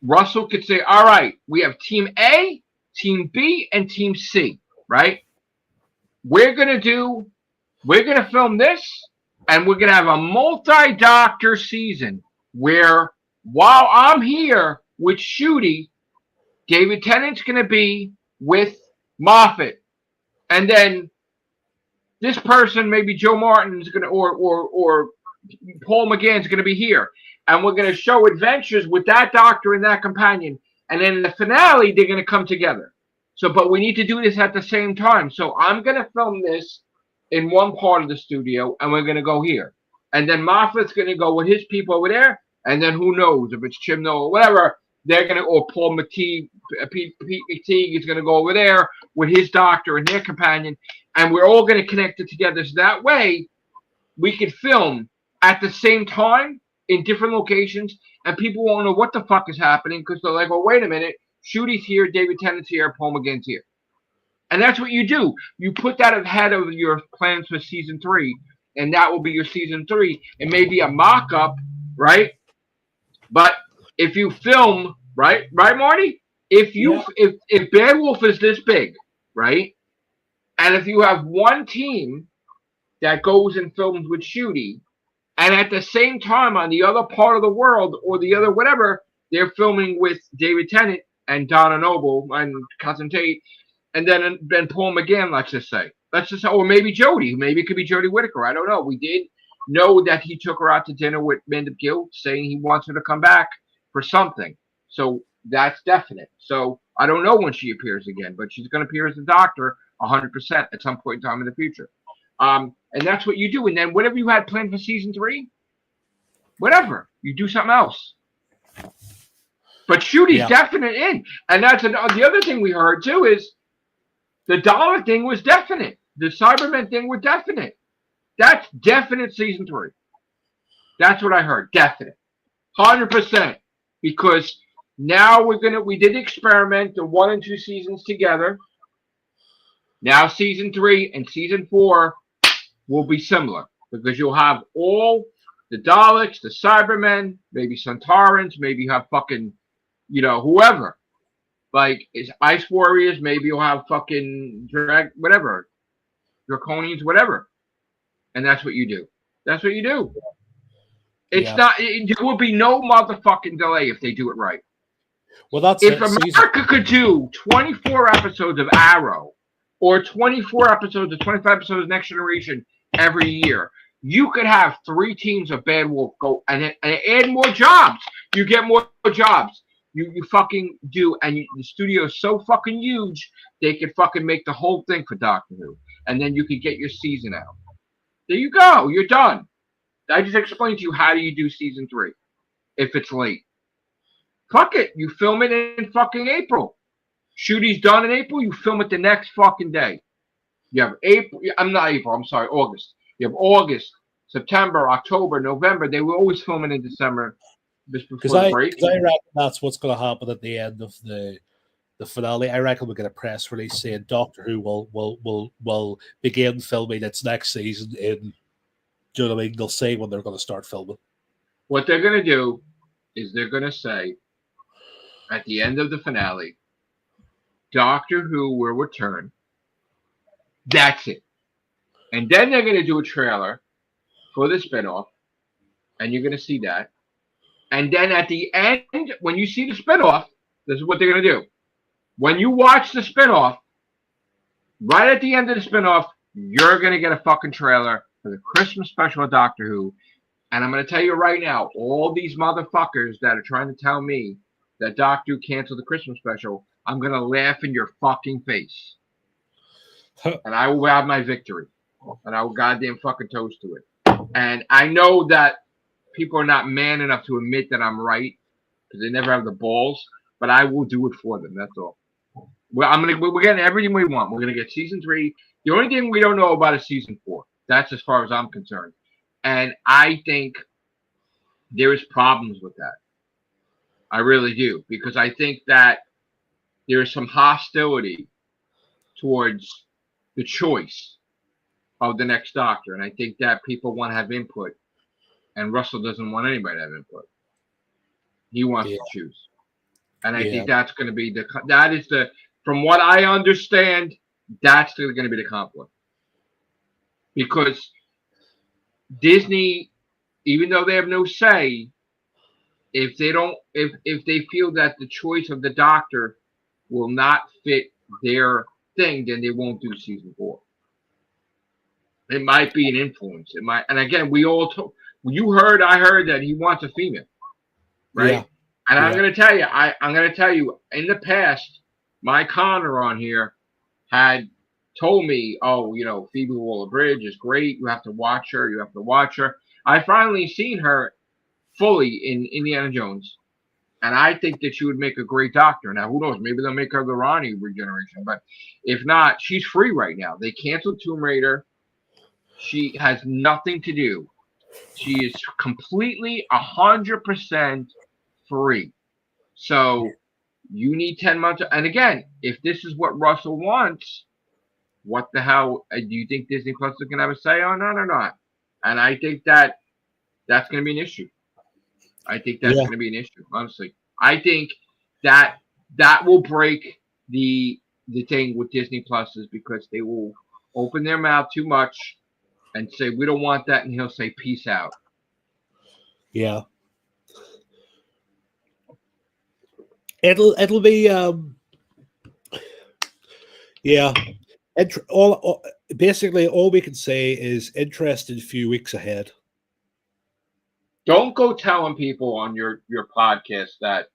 Russell could say, all right, we have Team A, Team B, and Team C, right? We're going to film this, and we're going to have a multi-doctor season where while I'm here with Shooty, David Tennant's going to be with Moffat. And then this person, maybe Joe Martin's going to, or Paul McGann's going to be here. And we're going to show adventures with that doctor and that companion. And then in the finale, they're going to come together. So, but we need to do this at the same time. So I'm going to film this in one part of the studio, and we're going to go here. And then Moffat's going to go with his people over there. And then who knows if it's Chimno or whatever, they're going to, or Paul McTeague, Pete McTeague is going to go over there with his doctor and their companion. And we're all going to connect it together. So that way we could film at the same time in different locations, and people won't know what the fuck is happening because they're like, well, wait a minute. Shooty's here, David Tennant's here, Paul McGann's here. And that's what you do. You put that ahead of your plans for season 3, and that will be your season 3. It may be a mock-up, right? But if you film, right, Marty? If Bad Wolf is this big, right? And if you have one team that goes and films with Shooty, and at the same time on the other part of the world or the other whatever, they're filming with David Tennant and Donna Noble and Cousin Tate, and then Paul McGann. Let's just say, or maybe Jody. Maybe it could be Jodie Whittaker. I don't know. We did know that he took her out to dinner with Amanda Gill, saying he wants her to come back for something. So that's definite. So I don't know when she appears again, but she's going to appear as a doctor 100% at some point in time in the future. And that's what you do. And then whatever you had planned for season 3, whatever, you do something else. But Shooty's definite in. And that's the other thing we heard too is the dollar thing was definite. The Cybermen thing was definite. That's definite season 3. That's what I heard. Definite. 100%. Because now we did experiment the 1 and 2 seasons together. Now season 3 and season 4 will be similar. Because you'll have all the Daleks, the Cybermen, maybe Centaurans, maybe you have fucking, whoever. Like, it's Ice Warriors, maybe you'll have fucking whatever. Draconians, whatever. And that's what you do. That's what you do. It's not. There will be no motherfucking delay if they do it right. Well, that's if America could do 24 episodes of Arrow or 24 episodes or 25 episodes of Next Generation every year, you could have 3 teams of Bad Wolf go and add more jobs. You get more jobs. You fucking do, and the studio is so fucking huge they could fucking make the whole thing for Doctor Who, and then you could get your season out. There you go. You're done. I just explained to you how do you do season 3 if it's late. Fuck it. You film it in fucking April. Shooty's done in April. You film it the next fucking day. You have April. I'm not April. I'm sorry. August. You have August, September, October, November. They were always filming in December. Because I reckon that's what's going to happen at the end of the finale. I reckon we'll get a press release saying Doctor Who will begin filming its next season in. Do you know what I mean? They'll say when they're going to start filming. What they're going to do is they're going to say at the end of the finale, Doctor Who will return. That's it. And then they're going to do a trailer for the spinoff, and you're going to see that. And then at the end, when you see the spinoff, this is what they're going to do. When you watch the spinoff, right at the end of the spinoff, you're going to get a fucking trailer for the Christmas special of Doctor Who. And I'm going to tell you right now, all these motherfuckers that are trying to tell me that Doctor Who canceled the Christmas special, I'm going to laugh in your fucking face. And I will have my victory. And I will goddamn fucking toast to it. And I know that people are not man enough to admit that I'm right because they never have the balls, but I will do it for them. That's all. We're getting everything we want. We're gonna get season 3. The only thing we don't know about is season 4. That's as far as I'm concerned. And I think there is problems with that. I really do, because I think that there is some hostility towards the choice of the next Doctor, and I think that people want to have input. And Russell doesn't want anybody to have input. He wants to choose. And I think that's going to be from what I understand, that's going to be the conflict. Because Disney, even though they have no say, if they feel that the choice of the Doctor will not fit their thing, then they won't do season 4. It might be an influence. It might, and again, I heard that he wants a female, right? Yeah. And I'm going to tell you, in the past, my Connor on here had told me, Phoebe Waller-Bridge is great. You have to watch her. I finally seen her fully in Indiana Jones, and I think that she would make a great Doctor. Now, who knows? Maybe they'll make her the Ronnie regeneration, but if not, she's free right now. They canceled Tomb Raider. She has nothing to do. She is completely 100% free. So you need 10 months. And again, if this is what Russell wants, what the hell do you think Disney Plus is going to have a say on that or not? And I think that's going to be an issue. I think that's going to be an issue, honestly. I think that will break the thing with Disney Pluses, because they will open their mouth too much and say, we don't want that, and he'll say, peace out. Yeah. It'll be yeah. Basically all we can say is interested few weeks ahead. Don't go telling people on your podcast that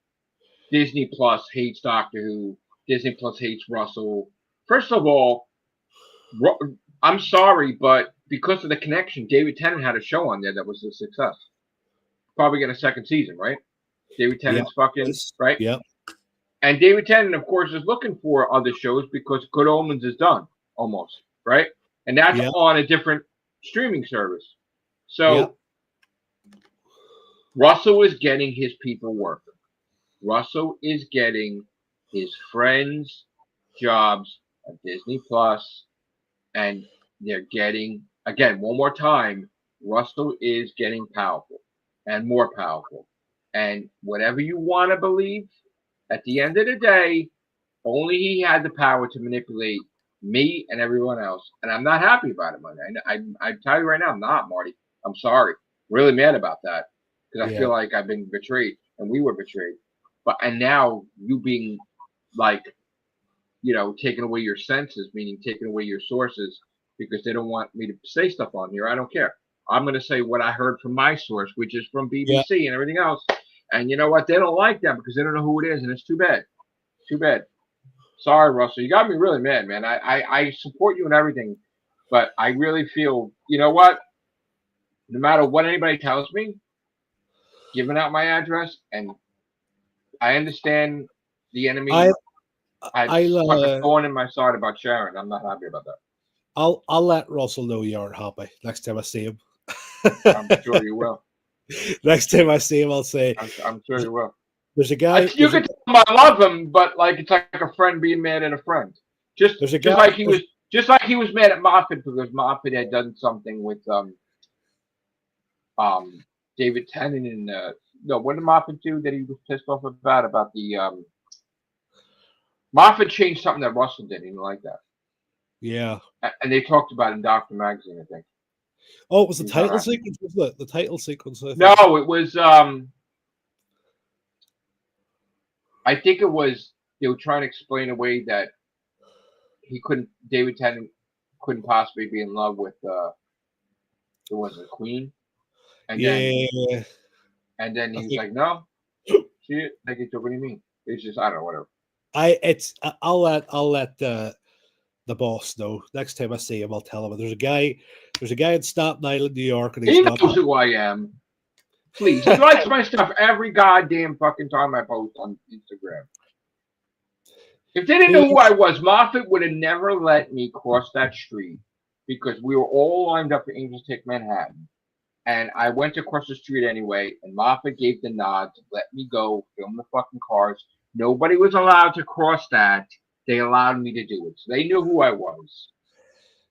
Disney Plus hates Doctor Who. Disney Plus hates Russell. First of all, I'm sorry, but because of the connection, David Tennant had a show on there that was a success. Probably get a second season, right? David Tennant's fucking right. Yeah. And David Tennant, of course, is looking for other shows because Good Omens is done almost, right? And that's on a different streaming service. So Russell is getting his people working. Russell is getting his friends jobs at Disney Plus, and they're getting, again, one more time, Russell is getting powerful and more powerful. And whatever you want to believe, at the end of the day, only he had the power to manipulate me and everyone else. And I'm not happy about it, Monday. I tell you right now, I'm not, Marty. I'm sorry. Really mad about that because I feel like I've been betrayed and we were betrayed. And now you being like, taking away your senses, meaning taking away your sources because they don't want me to say stuff on here. I don't care. I'm going to say what I heard from my source, which is from BBC and everything else. And you know what? They don't like that because they don't know who it is. And it's too bad. Too bad. Sorry, Russell. You got me really mad, man. I support you and everything. But I really feel, you know what? No matter what anybody tells me, giving out my address, and I understand the enemy had put a thorn in my side about Sharon. I'm not happy about that. I'll let Russell know you aren't happy next time I see him. I'm sure you will. Next time I see him, I'll say. I'm sure you will. There's a guy. You can tell him I love him, but like it's like a friend being mad at a friend. Just like he was mad at Moffat because Moffat had done something with David Tennant and no, what did Moffat do that he was pissed off about the Moffat changed something that Russell did. He didn't like that. Yeah. And they talked about it in Doctor Magazine, I think. Oh, it was the title sequence, wasn't it? The title sequence. No, it was I think it was they were trying to explain away that David Tennant couldn't possibly be in love with it was a Queen. And then he was like, no. See it? Like, what do you mean? It's just I don't know, whatever. I'll let the boss know. Next time I see him, I'll tell him there's a guy in Staten Island, New York, and he knows who I am. Please, he likes my stuff every goddamn fucking time I post on Instagram. If they didn't know who I was, Moffat would have never let me cross that street because we were all lined up for Angels Take Manhattan. And I went across the street anyway, and Moffat gave the nod to let me go film the fucking cars. Nobody was allowed to cross that. They allowed me to do it. So they knew who I was.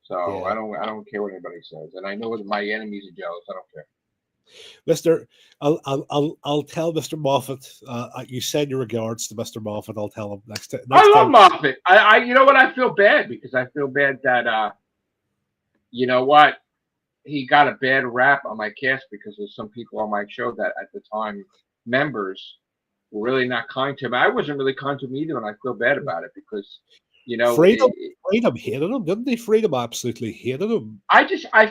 So I don't care what anybody says. And I know that my enemies are jealous. I don't care. I'll tell Mr. Moffat. You send your regards to Mr. Moffat. I'll tell him next time. I love Moffat. I you know what? I feel bad because I feel bad that you know what? He got a bad rap on my cast because there's some people on my show that at the time members were really not kind to him. I wasn't really kind to him either, and I feel bad about it because Freedom hated him, didn't they? Freedom absolutely hated him.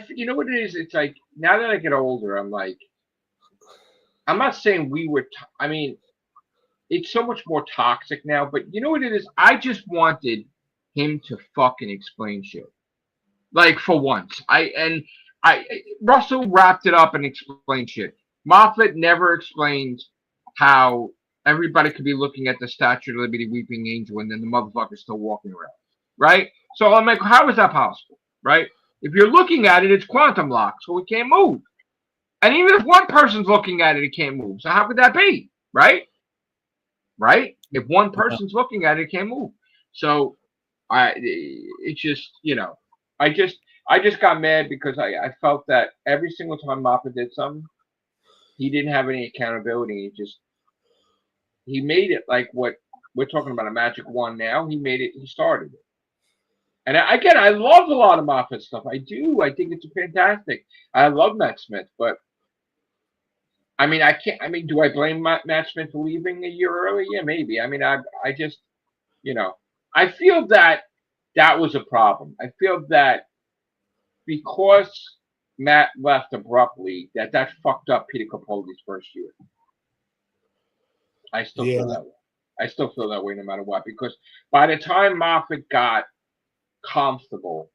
You know what it is? It's like now that I get older, I'm like, I'm not saying we were. I mean, it's so much more toxic now. But you know what it is? I just wanted him to fucking explain shit, like for once. Russell wrapped it up and explained shit. Moffat never explained how everybody could be looking at the Statue of Liberty weeping angel and then the motherfucker's still walking around. Right? So I'm like, how is that possible? Right? If you're looking at it, it's quantum lock, so it can't move. And even if one person's looking at it, it can't move. So how could that be? Right? Right? If one person's looking at it, it can't move. So it's just, I just got mad because I felt that every single time Moffat did something, he didn't have any accountability. He made it like what we're talking about, a magic wand now. He made it, he started it. And again, I love a lot of Moffat stuff. I do. I think it's fantastic. I love Matt Smith, but I mean, I can't. I mean, do I blame Matt Smith for leaving a year early? Yeah, maybe. I mean, I just, you know, I feel that that was a problem. I feel that because Matt left abruptly, that fucked up Peter Capaldi's first year. I still Yeah, feel that way. I still feel that way no matter what, because by the time Moffat got comfortable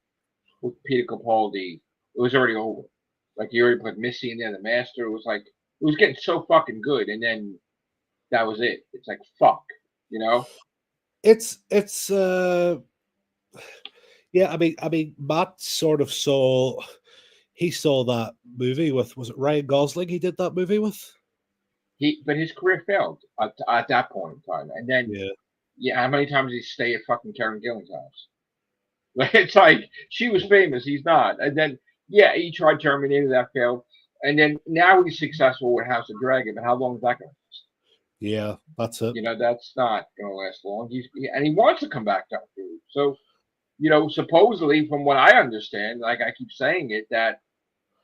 with Peter Capaldi, it was already over. Like you already put Missy in there, the Master. It was like it was getting so fucking good, and then that was it. It's like fuck, you know. it's yeah. I mean, Matt sort of saw he saw that movie with, was it Ryan Gosling? He did that movie with. But his career failed at that point in time, and then Yeah, yeah, how many times did he stay at fucking Karen Gillan's house? Like it's like she was famous, he's not, and then yeah, he tried Terminator, that failed, and then now he's successful with House of Dragon, but how long is that going to last? yeah, that's it. You know, that's not going to last long. And he wants to come back down to it. So you know, supposedly, from what I understand, like I keep saying it, that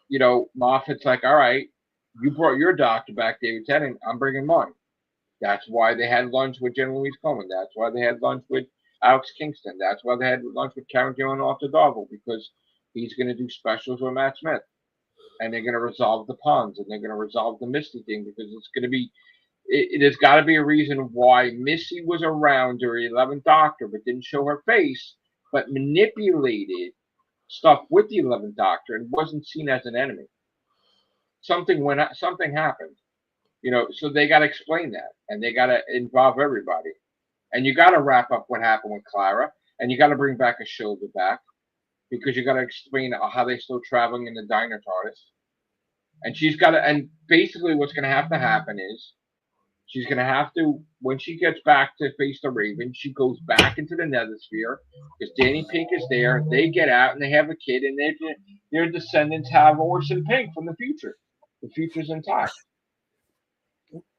you know, Moffat's like, all right, you brought your doctor back, David Tennant, I'm bringing mine. That's why they had lunch with Jen Louise Coleman. That's why they had lunch with Alex Kingston. That's why they had lunch with Karen Gillan off the Darvel, because he's going to do specials with Matt Smith. And they're going to resolve the puns and they're going to resolve the Misty thing, because it's going to be, there's got to be a reason why Missy was around during 11th Doctor but didn't show her face, but manipulated stuff with the 11th Doctor and wasn't seen as an enemy. Something happened, you know, so they got to explain that and they got to involve everybody. And you got to wrap up what happened with Clara, and you got to bring back a shoulder back, because you got to explain how they're still traveling in the diner TARDIS. And she's got to, and basically what's going to have to happen is she's going to have to, when she gets back to face the Raven, she goes back into the Nethersphere, because Danny Pink is there. They get out and they have a kid, and their descendants have Orson Pink from the future. The future's intact.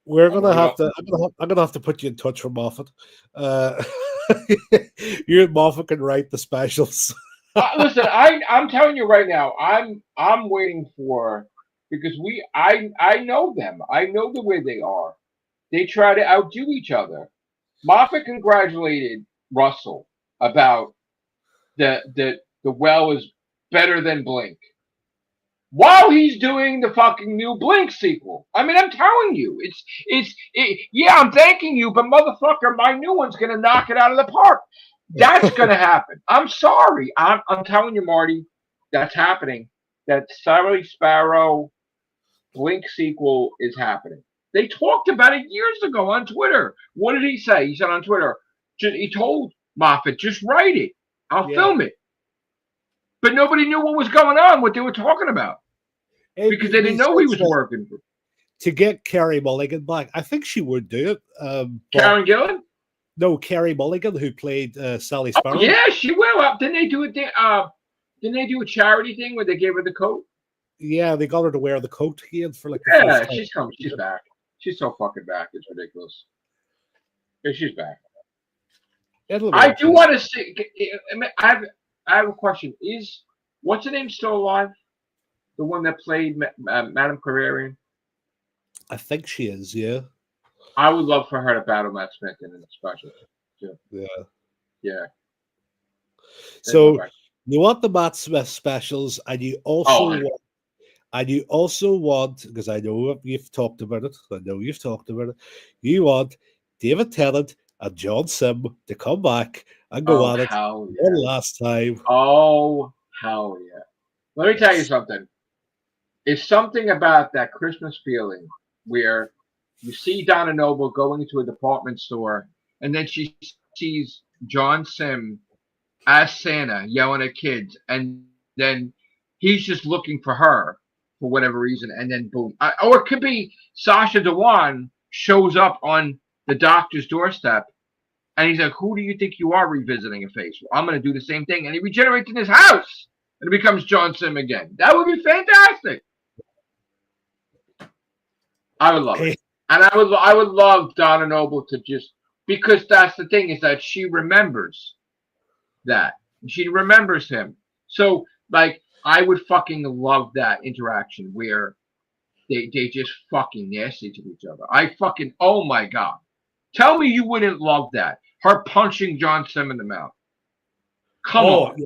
We're gonna have to. I'm gonna have to put you in touch with Moffat. Uh, you and Moffat can write the specials. Listen, I'm telling you right now, I'm waiting for, because I know them. I know the way they are. They try to outdo each other. Moffat congratulated Russell about the well is better than Blink, while he's doing the fucking new Blink sequel. I mean, I'm telling you, yeah, I'm thanking you, but motherfucker, my new one's gonna knock it out of the park. That's gonna happen. I'm sorry. I'm telling you, Marty, that's happening. That Sally Sparrow Blink sequel is happening. They talked about it years ago on Twitter. What did he say? He said on Twitter, he told Moffat, just write it. I'll film it. But nobody knew what was going on, what they were talking about, because they didn't know he was working. To get Carey Mulligan back, I think she would do it. Karen Gillan? No, Carey Mulligan, who played Sally Sparrow. Oh, yeah, she will. Didn't they do a thing? Didn't they do a charity thing where they gave her the coat? Yeah, they got her to wear the coat again for like. Yeah, she's coming. She's back. She's so fucking back. It's ridiculous. Yeah, she's back. I do want to see. I have a question. Is what's her name still alive? The one that played Madame Carrerian? I think she is. Yeah. I would love for her to battle Matt Smith in a special too. Yeah. Yeah. So you want the Matt Smith specials, and you also want, because I know you've talked about it. You want David Tennant and John Sim to come back and go at it one last time. Oh hell yeah! Let me tell you something. It's something about that Christmas feeling where you see Donna Noble going into a department store, and then she sees John Sim as Santa yelling at kids, and then he's just looking for her for whatever reason, and then boom. Or it could be Sasha Dewan shows up on the doctor's doorstep, and he's like, "Who do you think you are revisiting a face? Well, I'm going to do the same thing," and he regenerates in his house, and it becomes John Sim again. That would be fantastic. I would love it. And I would love Donna Noble to just, because that's the thing, is that she remembers that. She remembers him. So like I would fucking love that interaction where they just fucking nasty to each other. Oh my God. Tell me you wouldn't love that. Her punching John Sim in the mouth. Come on.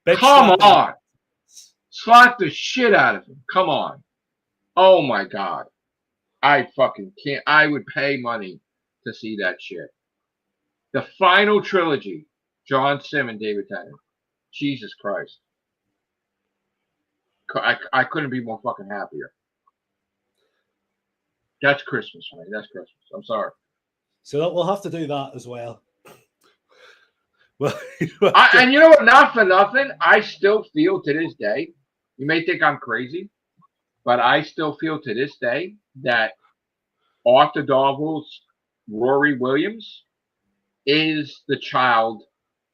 Yeah. Come on. Slap the shit out of him. Come on. Oh my God. I fucking can't. I would pay money to see that shit. The final trilogy. John Sim and David Tennant. Jesus Christ. I couldn't be more fucking happier. That's Christmas for me. That's Christmas. I'm sorry. So we'll have to do that as well. Well, and you know what? Not for nothing. I still feel to this day. You may think I'm crazy, but I still feel to this day that Arthur Darvill's Rory Williams is the child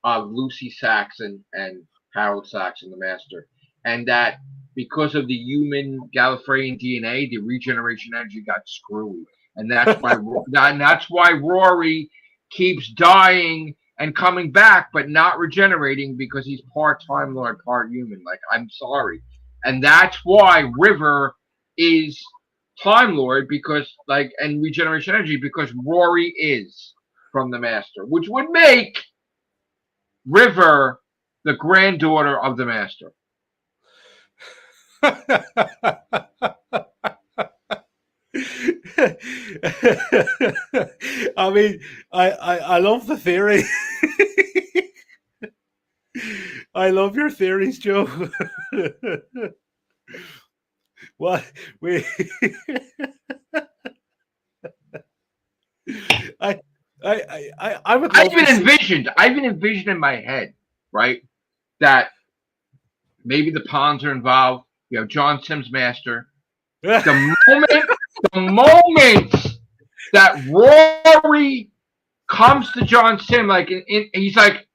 of Lucy Saxon and Harold Saxon, the master, and that because of the human Gallifreyan DNA, the regeneration energy got screwy, and that's why Rory keeps dying and coming back, but not regenerating because he's part Time Lord, part human. Like, I'm sorry, and that's why River is Time Lord and regeneration energy because Rory is from the Master, which would make River the granddaughter of the Master. I mean, I love the theory. I love your theories, Joe. What we I would love I've even envisioned in my head, right, that maybe the Pawns are involved. You know, John Sim's master. The moment that Rory comes to John Sim, like he's like,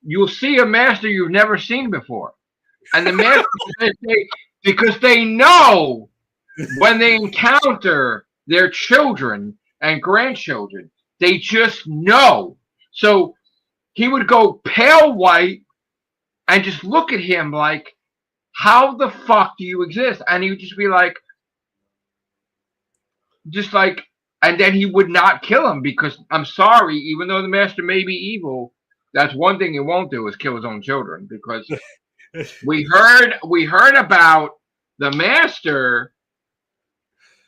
you'll see a master you've never seen before, and the master because they know when they encounter their children and grandchildren, they just know. So he would go pale white and just look at him like, how the fuck do you exist? And he would just be like, and then he would not kill him because I'm sorry, even though the master may be evil, that's one thing he won't do is kill his own children because we heard about the master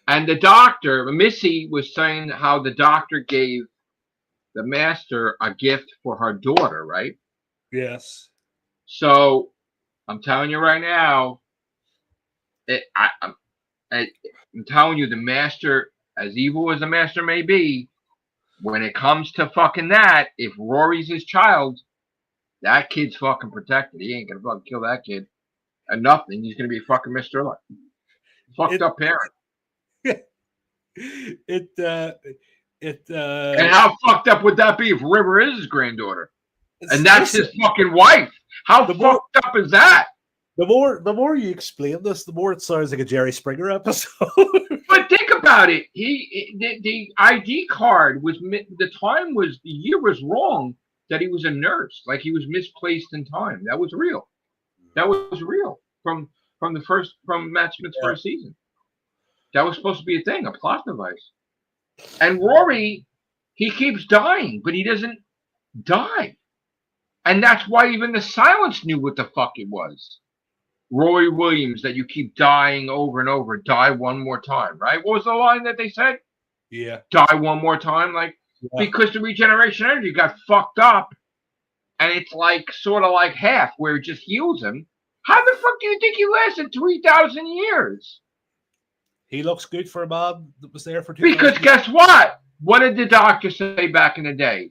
and the doctor. Missy was saying how the doctor gave the master a gift for her daughter, right? Yes. So I'm telling you right now, I'm telling you, the master, as evil as the master may be, when it comes to fucking that, if Rory's his child, that kid's fucking protected. He ain't gonna fucking kill that kid. And nothing. He's gonna be fucking Mr. Fucked up parent. And how fucked up would that be if River is his granddaughter? And that's his fucking wife. How fucked up is that? The more you explain this, the more it sounds like a Jerry Springer episode. But think about it. The ID card was the year was wrong that he was a nurse. Like he was misplaced in time. That was real. That was real from Matt Smith's first season. That was supposed to be a thing, a plot device. And Rory, he keeps dying, but he doesn't die. And that's why even the Silence knew what the fuck it was. Rory Williams, that you keep dying over and over, die one more time, right? What was the line that they said? Yeah. Die one more time, because the regeneration energy got fucked up, and it's like sort of like half, where it just heals him. How the fuck do you think he lasted 3,000 years? He looks good for a man that was there for 2,000 Because years. guess what? What did the doctor say back in the day?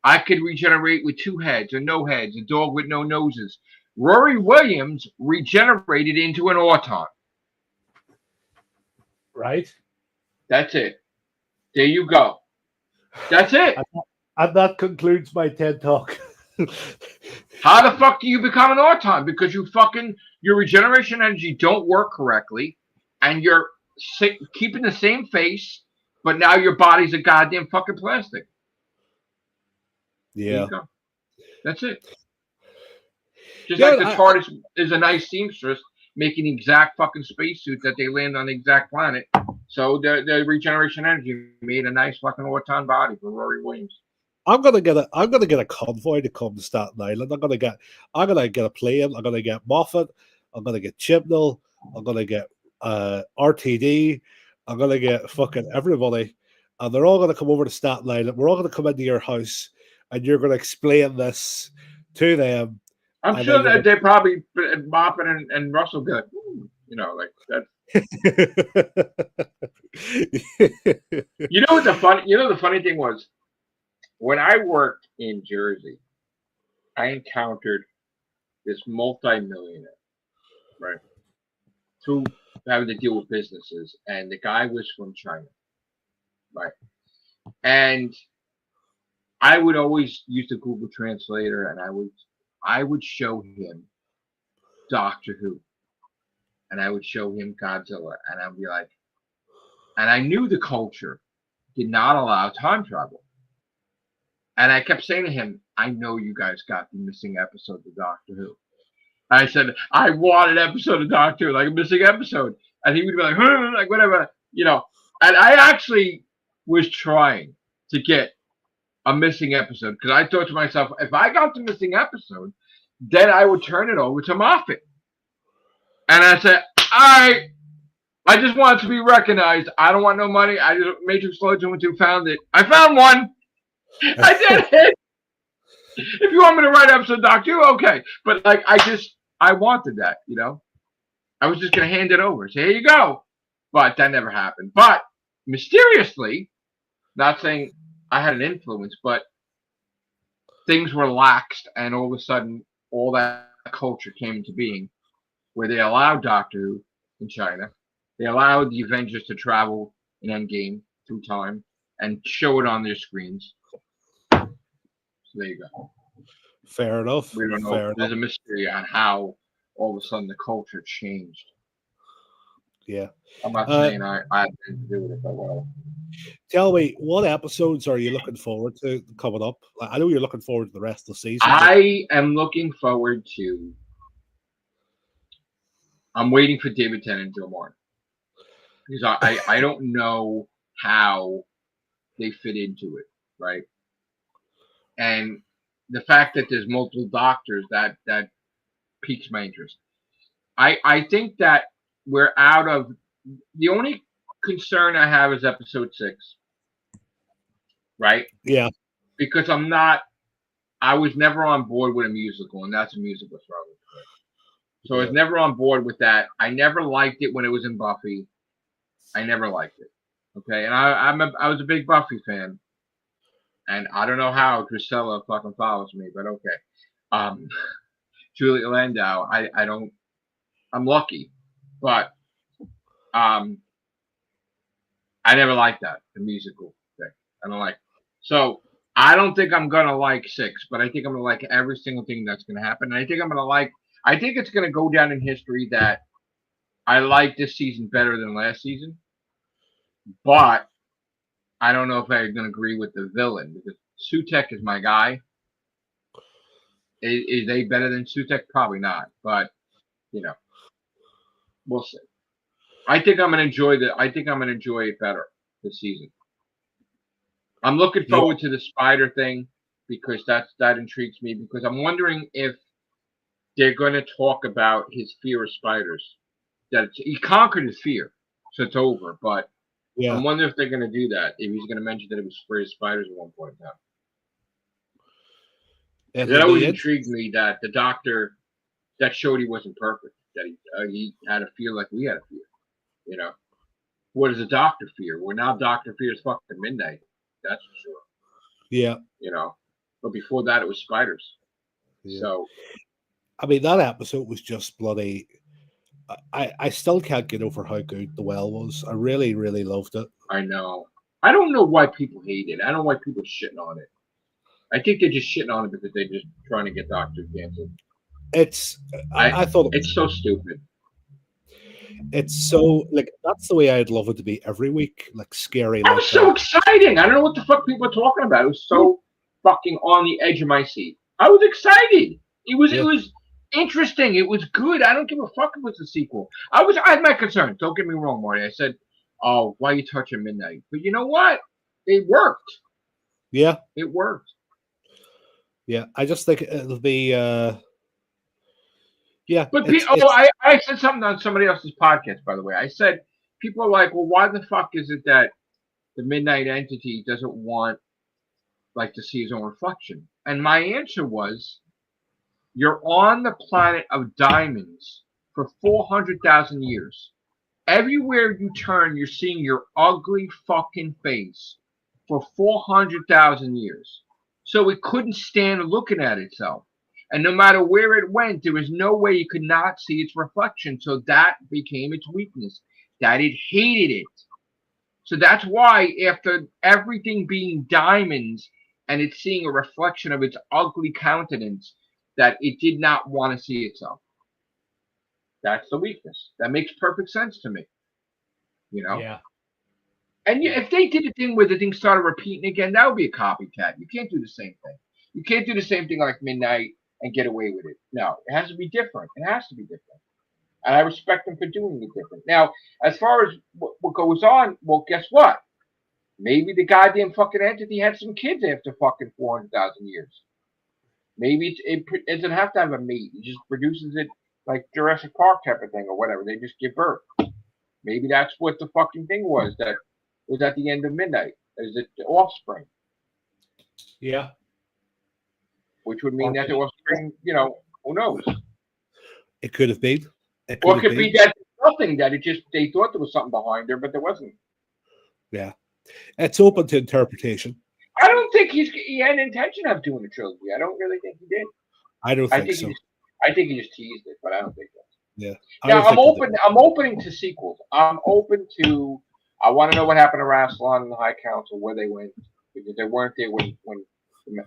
I could regenerate with 2 heads or no heads, a dog with no noses. Rory Williams regenerated into an auton. Right. That's it. There you go. That's it. And that concludes my TED Talk. How the fuck do you become an auton? Because your regeneration energy don't work correctly, and you're keeping the same face, but now your body's a goddamn fucking plastic. Yeah. There you go. That's it. Just like the TARDIS is a nice seamstress, making the exact fucking spacesuit that they land on the exact planet. So the regeneration energy made a nice fucking auton body for Rory Williams. I'm gonna get a convoy to come to Staten Island. I'm gonna get a plane. I'm gonna get Moffat. I'm gonna get Chibnall. I'm gonna get RTD. I'm gonna get fucking everybody, and they're all gonna come over to Staten Island. We're all gonna come into your house, and you're gonna explain this to them. I'm sure that they probably Moffat and Russell be like, like that. The funny thing was, when I worked in Jersey, I encountered this multi-millionaire, right, who having to deal with businesses, and the guy was from China, right, and I would always use the Google Translator, and I would show him Doctor Who, and I would show him Godzilla, and I'd be like, and I knew the culture did not allow time travel. And I kept saying to him, I know you guys got the missing episode of Doctor Who. I said, I want an episode of Doctor Who, like a missing episode. And he would be like, like whatever, And I actually was trying to get a missing episode because I thought to myself, if I got the missing episode, then I would turn it over to Moffat. And I said, all right, I just want it to be recognized. I don't want no money. I just Matrix Load 2 and 2 found it. I found one. I did it. If you want me to write episode Doctor Who, okay. But I wanted that, I was just gonna hand it over. Say, here you go. But that never happened. But mysteriously, not saying I had an influence, but things were laxed, and all of a sudden, all that culture came into being, where they allowed Doctor Who in China. They allowed the Avengers to travel in Endgame through time and show it on their screens. So there you go. Fair enough. We don't know. There's a mystery on how all of a sudden the culture changed. Yeah. I'm not saying I had anything to do with it, but well. Tell me, what episodes are you looking forward to coming up? I know you're looking forward to the rest of the season. I am looking forward to. I'm waiting for David Tennant and Joe Martin because I don't know how they fit into it, right? And the fact that there's multiple doctors that piques my interest. I think that we're out of the only concern I have is episode 6, right? Yeah, because I was never on board with a musical, and that's a musical struggle. So I was never on board with that. I never liked it when it was in Buffy. I never liked it. Okay, and I was a big Buffy fan, and I don't know how Drusilla fucking follows me, but okay. Julia Landau, I don't. I'm lucky, but I never liked that, the musical thing. I don't like it. So I don't think I'm gonna like 6, but I think I'm gonna like every single thing that's gonna happen. And I think it's gonna go down in history that I like this season better than last season. But I don't know if I'm gonna agree with the villain because Sutek is my guy. Is they better than Sutek? Probably not, but we'll see. I think I'm gonna enjoy it better this season. I'm looking forward to the spider thing because that intrigues me because I'm wondering if they're gonna talk about his fear of spiders. That he conquered his fear, so it's over. But I'm wondering if they're gonna do that. If he's gonna mention that it was afraid of spiders at one point in time. That always intrigued me that the doctor that showed he wasn't perfect. That he had a fear like we had a fear. What does a doctor fear? Well, now Doctor fears fucking midnight. That's for sure. Yeah. But before that, it was spiders. Yeah. So, I mean, that episode was just bloody. I still can't get over how good The Well was. I really, really loved it. I know. I don't know why people hate it. I don't know why people are shitting on it. I think they're just shitting on it because they're just trying to get doctors canceled. I thought it's so stupid. It's so that's the way I'd love it to be every week, scary. That was so exciting. I don't know what the fuck people are talking about. It was so fucking on the edge of my seat. I was excited. It interesting. It was good. I don't give a fuck if it was a sequel. I had my concerns. Don't get me wrong, Marty. I said, "Oh, why are you touching Midnight?" But you know what? It worked. Yeah, it worked. Yeah, I just think it'll be. Yeah, but I said something on somebody else's podcast. By the way, I said people are like, "Well, why the fuck is it that the Midnight Entity doesn't want like to see his own reflection?" And my answer was, "You're on the planet of diamonds for 400,000 years. Everywhere you turn, you're seeing your ugly fucking face for 400,000 years. So it couldn't stand looking at itself. And no matter where it went, there was no way you could not see its reflection. So that became its weakness, that it hated it. So that's why, after everything being diamonds and it's seeing a reflection of its ugly countenance, that it did not want to see itself. That's the weakness. That makes perfect sense to me. Yeah. And if they did a thing where the thing started repeating again, that would be a copycat. You can't do the same thing. You can't do the same thing like Midnight and get away with it. No, it has to be different. It has to be different. And I respect them for doing it different. Now, as far as what goes on, well, guess what? Maybe the goddamn fucking entity had some kids after fucking 400,000 years. Maybe it doesn't have to have a mate. It just produces it like Jurassic Park type of thing or whatever. They just give birth. Maybe that's what the fucking thing was that was at the end of Midnight. Is it the offspring? Yeah. Which would mean that the offspring, who knows? It could have been. It could be that nothing, that they thought there was something behind her, but there wasn't. Yeah. It's open to interpretation. I don't think he had an intention of doing a trilogy. I don't really think he did. I don't think so. I think he just teased it, but I don't think so. Yeah. Now I'm open to sequels. I'm open to. I want to know what happened to Rassilon and the High Council, where they went, because they weren't there when.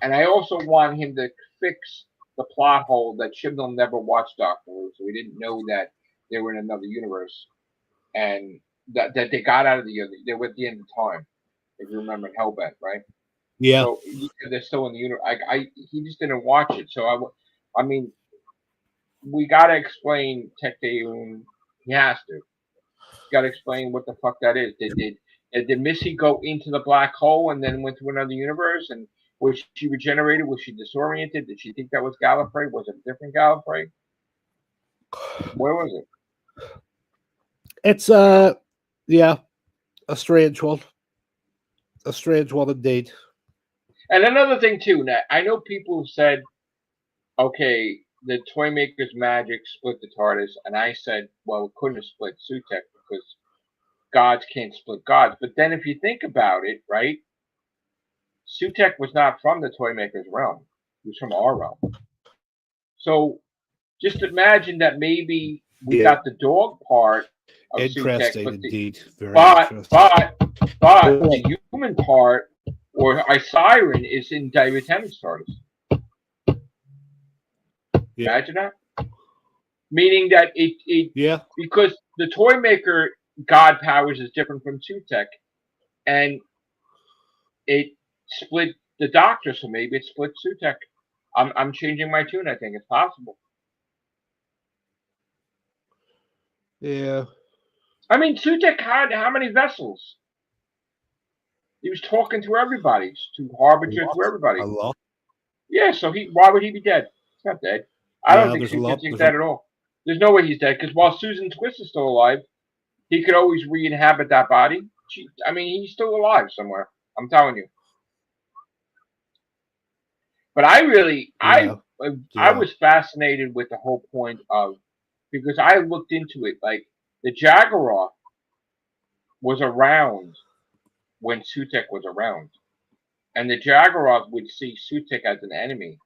And I also want him to fix the plot hole that Chibnall never watched Doctor Who, so we didn't know that they were in another universe, and that they got out of the other. They were at the end of time, if you remember in Hellbent, right? Yeah. So they're still in the universe. He just didn't watch it, so I mean, we gotta explain Tecteun. He has to. Got to explain what the fuck that is. Did Missy go into the black hole and then went to another universe? And was she regenerated? Was she disoriented? Did she think that was Gallifrey? Was it a different Gallifrey? Where was it? It's a strange one. A strange one indeed. And another thing too. Now, I know people said, okay, the Toymaker's magic split the TARDIS, and I said, well, it couldn't have split Sutekh because gods can't split gods. But then if you think about it, right, Sutekh was not from the Toymaker's realm. He was from our realm. So just imagine that maybe we got the dog part of interesting Sutekh, indeed. But the human part, or Siren, is in David Tennant's TARDIS. Yeah. Imagine that. Meaning that it because the Toymaker god powers is different from Sutekh, and it split the Doctor, so maybe it split Sutekh. I'm changing my tune. I think it's possible. Yeah. I mean, Sutekh had how many vessels? He was talking to everybody, to Harbinger, to everybody. A lot. Yeah, so why would he be dead? He's not dead. I don't think Sutekh's dead at all. There's no way he's dead, because while Susan Twist is still alive, he could always re-inhabit that body. He's still alive somewhere. I'm telling you. But I was fascinated with the whole point of, because I looked into it, like the Jaguar was around when Sutekh was around, and the Jaguar would see Sutekh as an enemy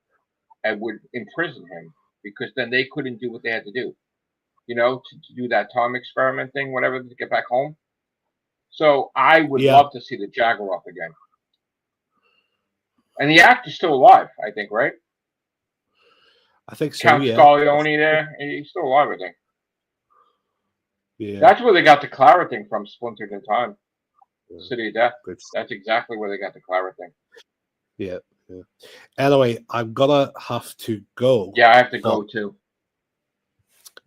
and would imprison him, because then they couldn't do what they had to do, to do that time experiment thing, whatever, to get back home. So I would love to see the Jaguar again. And the actor's still alive, I think, right? I think so, Count Scaglione there, he's still alive, I think. Yeah. That's where they got the Clara thing from, Splintered in Time. City of Death. That's exactly where they got the Clara thing. Yeah. Anyway, I'm gonna have to go. Yeah, I have to go too.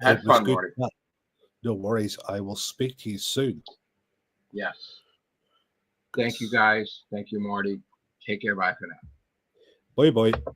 Had fun, Marty. No worries. I will speak to you soon. Yes. Thank you, guys. Thank you, Marty. Take care. Bye for now. Bye bye.